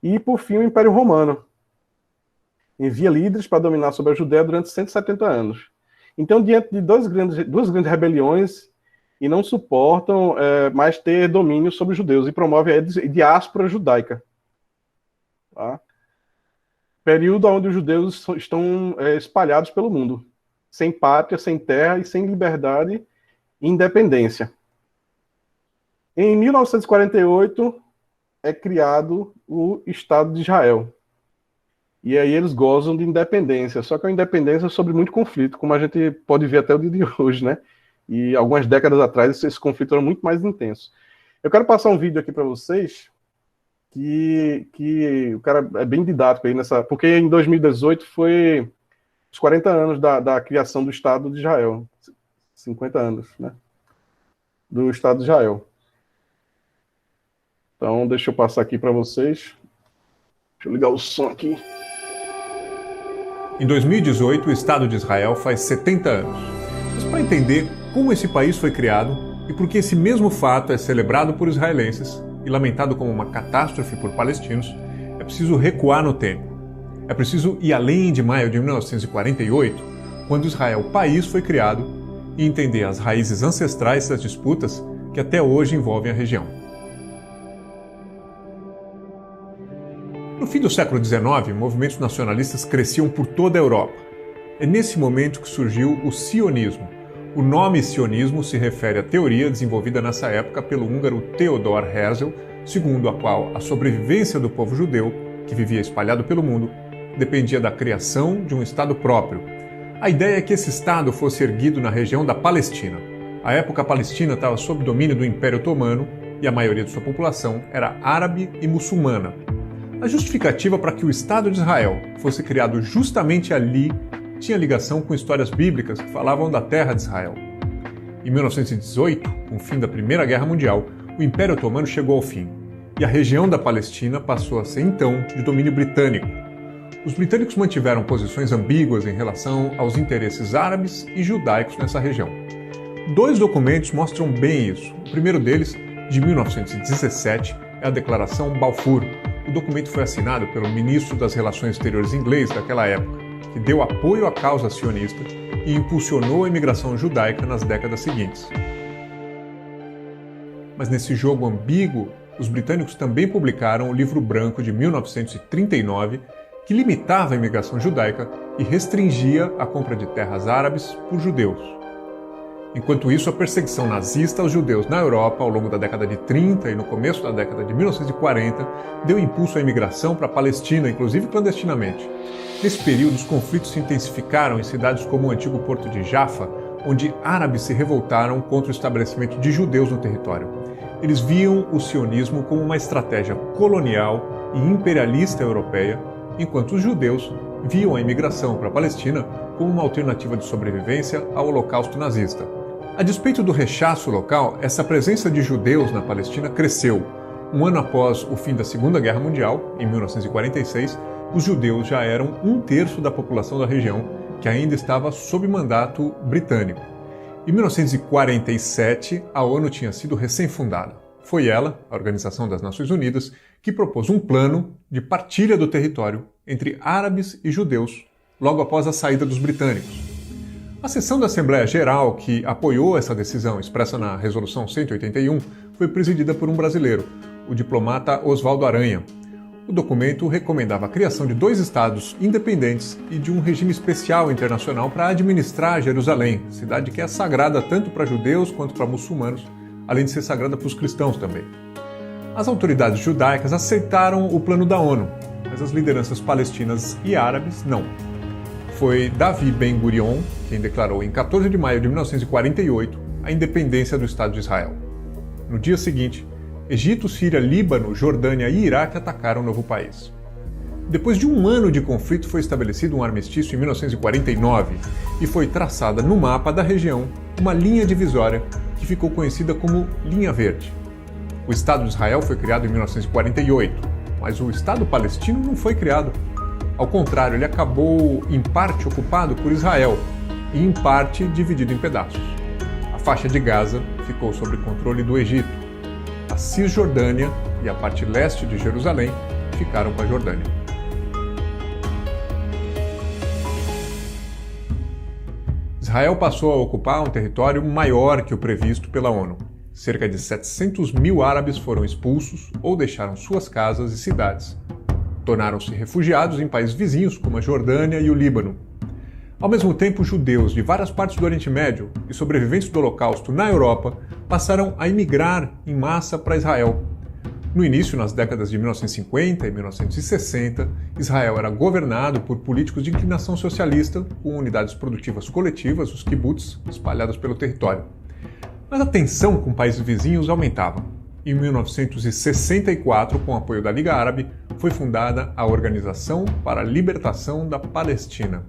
E, por fim, o Império Romano envia líderes para dominar sobre a Judéia durante 170 anos. Então, diante de duas grandes rebeliões, e não suportam mais ter domínio sobre os judeus, e promove a diáspora judaica. Tá? Período onde os judeus estão espalhados pelo mundo, sem pátria, sem terra e sem liberdade e independência. Em 1948 é criado o Estado de Israel. E aí eles gozam de independência, só que é uma independência sobre muito conflito, como a gente pode ver até o dia de hoje, né? E algumas décadas atrás esse conflito era muito mais intenso. Eu quero passar um vídeo aqui para vocês que o cara é bem didático aí nessa, porque em 2018 foi os 40 anos da criação do Estado de Israel, 50 anos, né? Do Estado de Israel. Então, deixa eu passar aqui para vocês. Deixa eu ligar o som aqui. Em 2018, o Estado de Israel faz 70 anos. Mas para entender como esse país foi criado e por que esse mesmo fato é celebrado por israelenses e lamentado como uma catástrofe por palestinos, é preciso recuar no tempo. É preciso ir além de maio de 1948, quando Israel, país, foi criado, e entender as raízes ancestrais das disputas que até hoje envolvem a região. No fim do século XIX, movimentos nacionalistas cresciam por toda a Europa. É nesse momento que surgiu o sionismo. O nome sionismo se refere à teoria desenvolvida nessa época pelo húngaro Theodor Herzl, segundo a qual a sobrevivência do povo judeu, que vivia espalhado pelo mundo, dependia da criação de um Estado próprio. A ideia é que esse Estado fosse erguido na região da Palestina. À época, a Palestina estava sob domínio do Império Otomano e a maioria de sua população era árabe e muçulmana. A justificativa para que o Estado de Israel fosse criado justamente ali tinha ligação com histórias bíblicas que falavam da terra de Israel. Em 1918, com o fim da Primeira Guerra Mundial, o Império Otomano chegou ao fim, e a região da Palestina passou a ser então de domínio britânico. Os britânicos mantiveram posições ambíguas em relação aos interesses árabes e judaicos nessa região. 2 documentos mostram bem isso. O primeiro deles, de 1917, é a Declaração Balfour. O documento foi assinado pelo ministro das Relações Exteriores inglês daquela época, que deu apoio à causa sionista e impulsionou a imigração judaica nas décadas seguintes. Mas nesse jogo ambíguo, os britânicos também publicaram o Livro Branco de 1939, que limitava a imigração judaica e restringia a compra de terras árabes por judeus. Enquanto isso, a perseguição nazista aos judeus na Europa ao longo da década de 30 e no começo da década de 1940 deu impulso à imigração para a Palestina, inclusive clandestinamente. Nesse período, os conflitos se intensificaram em cidades como o antigo porto de Jaffa, onde árabes se revoltaram contra o estabelecimento de judeus no território. Eles viam o sionismo como uma estratégia colonial e imperialista europeia, enquanto os judeus viam a imigração para a Palestina como uma alternativa de sobrevivência ao Holocausto nazista. A despeito do rechaço local, essa presença de judeus na Palestina cresceu. Um ano após o fim da Segunda Guerra Mundial, em 1946, os judeus já eram 1/3 da população da região, que ainda estava sob mandato britânico. Em 1947, a ONU tinha sido recém-fundada. Foi ela, a Organização das Nações Unidas, que propôs um plano de partilha do território entre árabes e judeus, logo após a saída dos britânicos. A sessão da Assembleia Geral, que apoiou essa decisão expressa na Resolução 181, foi presidida por um brasileiro, o diplomata Oswaldo Aranha. O documento recomendava a criação de 2 estados independentes e de um regime especial internacional para administrar Jerusalém, cidade que é sagrada tanto para judeus quanto para muçulmanos, além de ser sagrada para os cristãos também. As autoridades judaicas aceitaram o plano da ONU, mas as lideranças palestinas e árabes não. Foi Davi Ben-Gurion quem declarou em 14 de maio de 1948 a independência do Estado de Israel. No dia seguinte, Egito, Síria, Líbano, Jordânia e Iraque atacaram o novo país. Depois de um ano de conflito, foi estabelecido um armistício em 1949 e foi traçada no mapa da região uma linha divisória que ficou conhecida como Linha Verde. O Estado de Israel foi criado em 1948, mas o Estado palestino não foi criado. Ao contrário, ele acabou em parte ocupado por Israel e em parte dividido em pedaços. A faixa de Gaza ficou sob controle do Egito. A Cisjordânia e a parte leste de Jerusalém ficaram com a Jordânia. Israel passou a ocupar um território maior que o previsto pela ONU. Cerca de 700 mil árabes foram expulsos ou deixaram suas casas e cidades. Tornaram-se refugiados em países vizinhos como a Jordânia e o Líbano. Ao mesmo tempo, judeus de várias partes do Oriente Médio e sobreviventes do Holocausto na Europa passaram a imigrar em massa para Israel. No início, nas décadas de 1950 e 1960, Israel era governado por políticos de inclinação socialista, com unidades produtivas coletivas, os kibbutz, espalhadas pelo território. Mas a tensão com países vizinhos aumentava. Em 1964, com o apoio da Liga Árabe, foi fundada a Organização para a Libertação da Palestina.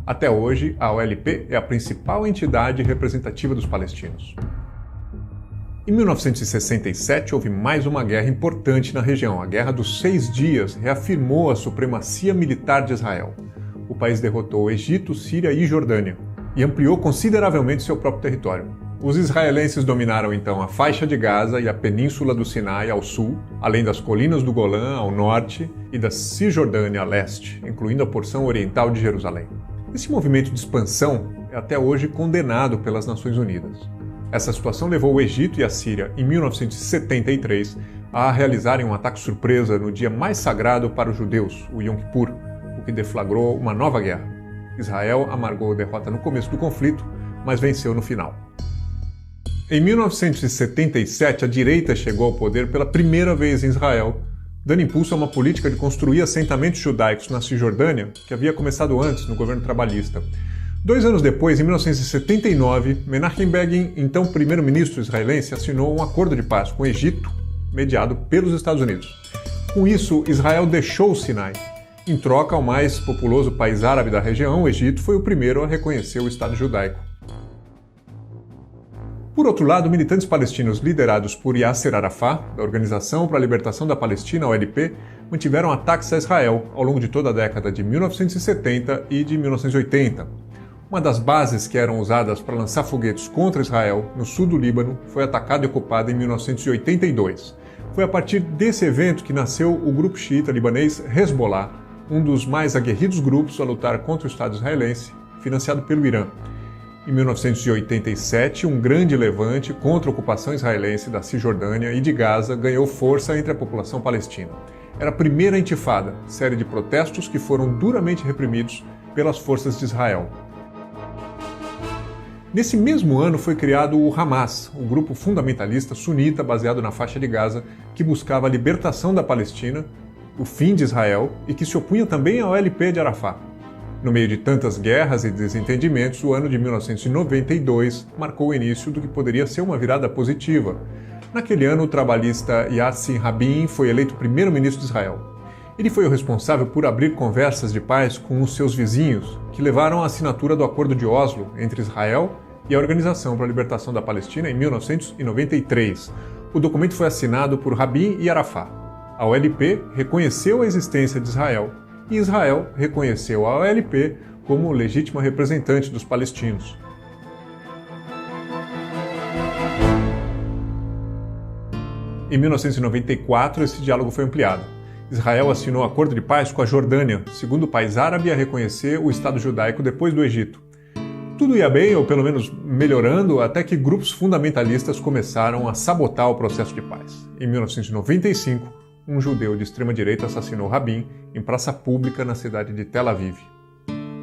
Até hoje, a OLP é a principal entidade representativa dos palestinos. Em 1967, houve mais uma guerra importante na região. A Guerra dos 6 Dias reafirmou a supremacia militar de Israel. O país derrotou o Egito, Síria e Jordânia e ampliou consideravelmente seu próprio território. Os israelenses dominaram então a faixa de Gaza e a península do Sinai ao sul, além das colinas do Golã ao norte e da Cisjordânia a leste, incluindo a porção oriental de Jerusalém. Esse movimento de expansão é até hoje condenado pelas Nações Unidas. Essa situação levou o Egito e a Síria, em 1973, a realizarem um ataque surpresa no dia mais sagrado para os judeus, o Yom Kippur, o que deflagrou uma nova guerra. Israel amargou a derrota no começo do conflito, mas venceu no final. Em 1977, a direita chegou ao poder pela primeira vez em Israel, dando impulso a uma política de construir assentamentos judaicos na Cisjordânia, que havia começado antes no governo trabalhista. 2 anos depois, em 1979, Menachem Begin, então primeiro-ministro israelense, assinou um acordo de paz com o Egito, mediado pelos Estados Unidos. Com isso, Israel deixou o Sinai. Em troca, o mais populoso país árabe da região, o Egito, foi o primeiro a reconhecer o Estado judaico. Por outro lado, militantes palestinos liderados por Yasser Arafat, da Organização para a Libertação da Palestina, OLP, mantiveram ataques a Israel ao longo de toda a década de 1970 e de 1980. Uma das bases que eram usadas para lançar foguetes contra Israel, no sul do Líbano, foi atacada e ocupada em 1982. Foi a partir desse evento que nasceu o grupo xiita libanês Hezbollah, um dos mais aguerridos grupos a lutar contra o Estado israelense, financiado pelo Irã. Em 1987, um grande levante contra a ocupação israelense da Cisjordânia e de Gaza ganhou força entre a população palestina. Era a primeira intifada, série de protestos que foram duramente reprimidos pelas forças de Israel. Nesse mesmo ano foi criado o Hamas, um grupo fundamentalista sunita baseado na faixa de Gaza que buscava a libertação da Palestina, o fim de Israel e que se opunha também ao OLP de Arafat. No meio de tantas guerras e desentendimentos, o ano de 1992 marcou o início do que poderia ser uma virada positiva. Naquele ano, o trabalhista Yassin Rabin foi eleito primeiro-ministro de Israel. Ele foi o responsável por abrir conversas de paz com os seus vizinhos, que levaram à assinatura do Acordo de Oslo entre Israel e a Organização para a Libertação da Palestina em 1993. O documento foi assinado por Rabin e Arafat. A OLP reconheceu a existência de Israel e Israel reconheceu a OLP como legítima representante dos palestinos. Em 1994, esse diálogo foi ampliado. Israel assinou um acordo de paz com a Jordânia, segundo país árabe a reconhecer o Estado judaico depois do Egito. Tudo ia bem, ou pelo menos melhorando, até que grupos fundamentalistas começaram a sabotar o processo de paz. Em 1995, um judeu de extrema-direita assassinou Rabin em praça pública na cidade de Tel Aviv.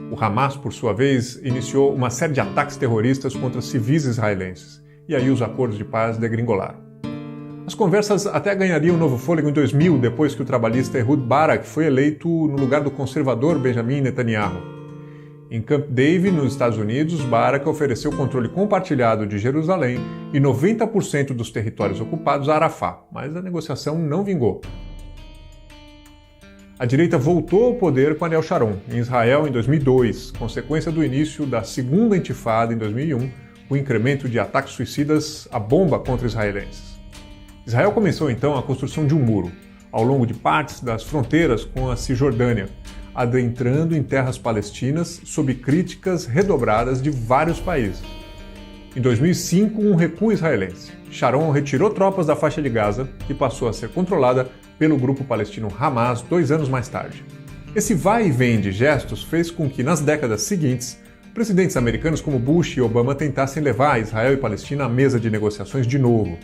O Hamas, por sua vez, iniciou uma série de ataques terroristas contra civis israelenses, e aí os acordos de paz degringolaram. As conversas até ganhariam um novo fôlego em 2000, depois que o trabalhista Ehud Barak foi eleito no lugar do conservador Benjamin Netanyahu. Em Camp David, nos Estados Unidos, Barak ofereceu controle compartilhado de Jerusalém e 90% dos territórios ocupados a Arafat, mas a negociação não vingou. A direita voltou ao poder com Ariel Sharon, em Israel, em 2002, consequência do início da segunda intifada em 2001, o incremento de ataques suicidas à bomba contra israelenses. Israel começou então a construção de um muro, ao longo de partes das fronteiras com a Cisjordânia, adentrando em terras palestinas sob críticas redobradas de vários países. Em 2005, um recuo israelense. Sharon retirou tropas da faixa de Gaza e passou a ser controlada pelo grupo palestino Hamas 2 anos mais tarde. Esse vai e vem de gestos fez com que, nas décadas seguintes, presidentes americanos como Bush e Obama tentassem levar Israel e Palestina à mesa de negociações de novo,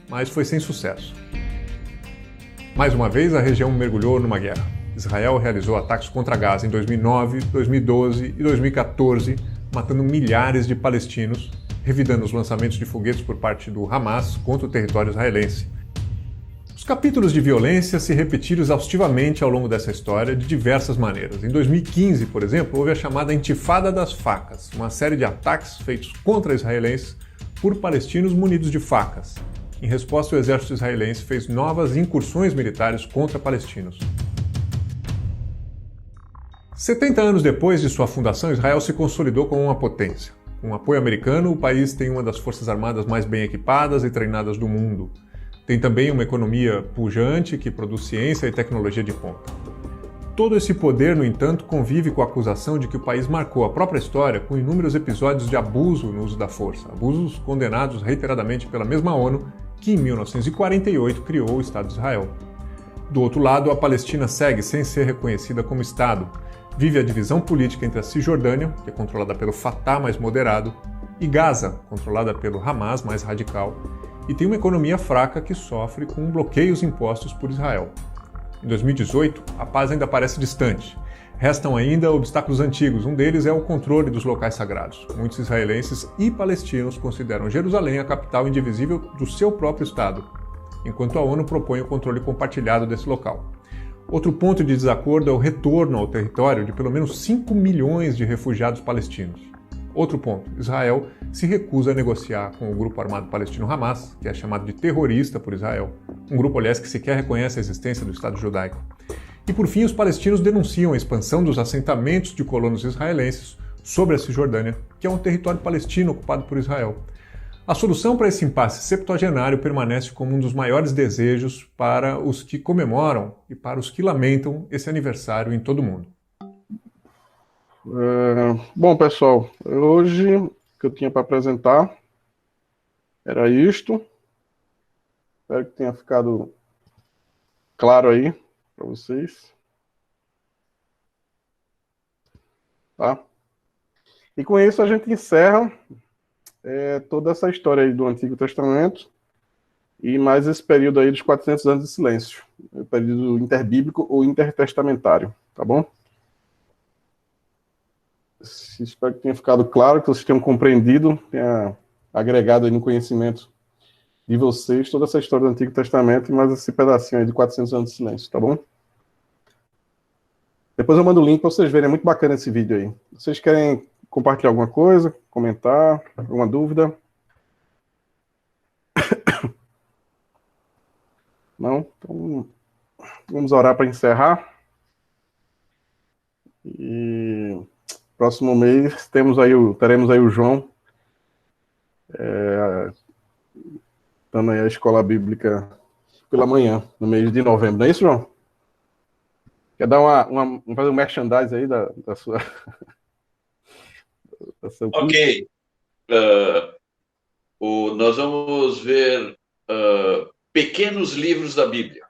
mas foi sem sucesso. Mais uma vez, a região mergulhou numa guerra. Israel realizou ataques contra Gaza em 2009, 2012 e 2014, matando milhares de palestinos, revidando os lançamentos de foguetes por parte do Hamas contra o território israelense. Os capítulos de violência se repetiram exaustivamente ao longo dessa história de diversas maneiras. Em 2015, por exemplo, houve a chamada Intifada das Facas, uma série de ataques feitos contra israelenses por palestinos munidos de facas. Em resposta, o exército israelense fez novas incursões militares contra palestinos. 70 anos depois de sua fundação, Israel se consolidou como uma potência. Com apoio americano, o país tem uma das forças armadas mais bem equipadas e treinadas do mundo. Tem também uma economia pujante que produz ciência e tecnologia de ponta. Todo esse poder, no entanto, convive com a acusação de que o país marcou a própria história com inúmeros episódios de abuso no uso da força, abusos condenados reiteradamente pela mesma ONU, que em 1948 criou o Estado de Israel. Do outro lado, a Palestina segue sem ser reconhecida como Estado. Vive a divisão política entre a Cisjordânia, que é controlada pelo Fatah mais moderado, e Gaza, controlada pelo Hamas mais radical, e tem uma economia fraca que sofre com bloqueios impostos por Israel. Em 2018, a paz ainda parece distante. Restam ainda obstáculos antigos, um deles é o controle dos locais sagrados. Muitos israelenses e palestinos consideram Jerusalém a capital indivisível do seu próprio Estado, enquanto a ONU propõe o controle compartilhado desse local. Outro ponto de desacordo é o retorno ao território de pelo menos 5 milhões de refugiados palestinos. Outro ponto, Israel se recusa a negociar com o grupo armado palestino Hamas, que é chamado de terrorista por Israel, um grupo, aliás, que sequer reconhece a existência do Estado judaico. E por fim, os palestinos denunciam a expansão dos assentamentos de colonos israelenses sobre a Cisjordânia, que é um território palestino ocupado por Israel. A solução para esse impasse septuagenário permanece como um dos maiores desejos para os que comemoram e para os que lamentam esse aniversário em todo o mundo. Bom, pessoal, hoje o que eu tinha para apresentar era isto. Espero que tenha ficado claro aí para vocês. Tá? E com isso a gente encerra toda essa história aí do Antigo Testamento e mais esse período aí dos 400 anos de silêncio, o período interbíblico ou intertestamentário, tá bom? Espero que tenha ficado claro, que vocês tenham compreendido, tenha agregado aí no conhecimento de vocês toda essa história do Antigo Testamento e mais esse pedacinho aí de 400 anos de silêncio, tá bom? Depois eu mando o link para vocês verem, é muito bacana esse vídeo aí. Vocês querem compartilhar alguma coisa, comentar, alguma dúvida? Não? Então, vamos orar para encerrar. E próximo mês teremos aí o João, dando aí a escola bíblica pela manhã, no mês de novembro. Não é isso, João? Quer dar fazer um merchandise aí da sua... Ok. Nós vamos ver pequenos livros da Bíblia.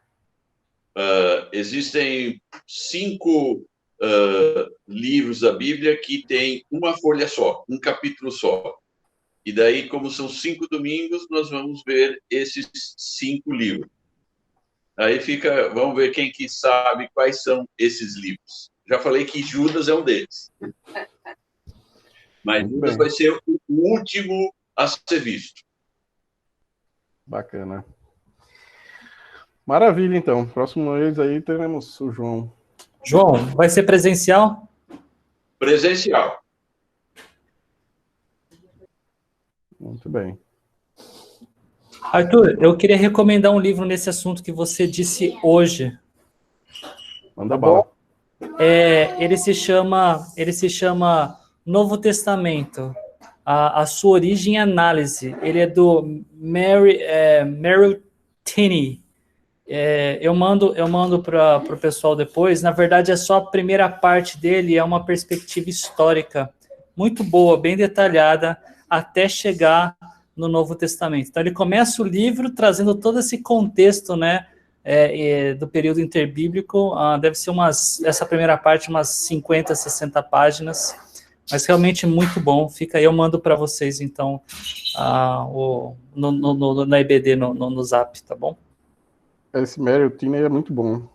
Existem 5 livros da Bíblia que tem uma folha só, um capítulo só. E daí, como são 5 domingos, nós vamos ver esses 5 livros. Aí vamos ver quem que sabe quais são esses livros. Já falei que Judas é um deles. Mas Judas vai ser o último a ser visto. Bacana. Maravilha, então. Próximo mês aí teremos o João. João, vai ser presencial? Presencial. Muito bem. Arthur, eu queria recomendar um livro nesse assunto que você disse hoje. Manda bala. Ele se chama Novo Testamento, a sua origem e análise. Ele é do Merrill Tenney. Eu mando para o pessoal depois. Na verdade, é só a primeira parte dele, é uma perspectiva histórica muito boa, bem detalhada, até chegar no Novo Testamento. Então, ele começa o livro trazendo todo esse contexto, né, do período interbíblico. Deve ser essa primeira parte, umas 50, 60 páginas, mas realmente muito bom. Fica aí, eu mando para vocês, então, na EBD, no Zap, tá bom? Esse Merrill Tenney é muito bom.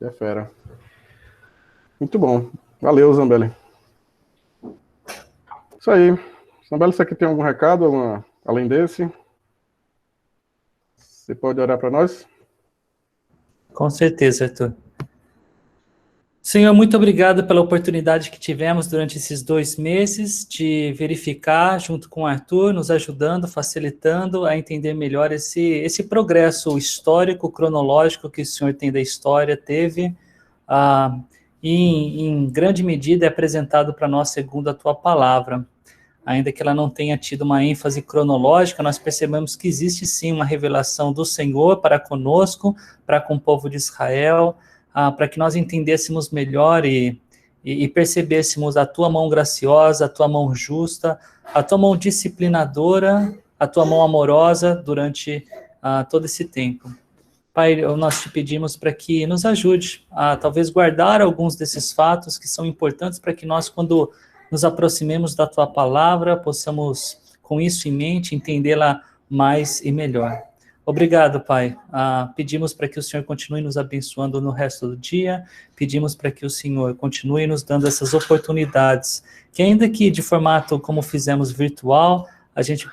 É fera. Muito bom. Valeu, Zambelli. Isso aí. Zambelli, você aqui tem algum recado além desse? Você pode orar para nós? Com certeza, Arthur. Senhor, muito obrigado pela oportunidade que tivemos durante esses 2 meses de verificar, junto com o Arthur, nos ajudando, facilitando a entender melhor esse progresso histórico, cronológico que o Senhor tem da história, teve, e em grande medida é apresentado para nós segundo a Tua palavra. Ainda que ela não tenha tido uma ênfase cronológica, nós percebemos que existe sim uma revelação do Senhor para conosco, para com o povo de Israel, para que nós entendêssemos melhor e percebêssemos a Tua mão graciosa, a Tua mão justa, a Tua mão disciplinadora, a Tua mão amorosa durante todo esse tempo. Pai, nós te pedimos para que nos ajude a talvez guardar alguns desses fatos que são importantes para que nós, quando nos aproximemos da Tua palavra, possamos, com isso em mente, entendê-la mais e melhor. Obrigado, Pai. Pedimos para que o Senhor continue nos abençoando no resto do dia, pedimos para que o Senhor continue nos dando essas oportunidades, que ainda que de formato como fizemos virtual, a gente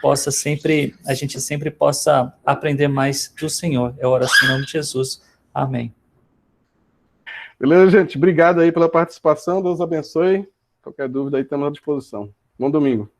sempre possa aprender mais do Senhor. É a oração em nome de Jesus. Amém. Beleza, gente? Obrigado aí pela participação, Deus abençoe. Qualquer dúvida aí, estamos à disposição. Bom domingo.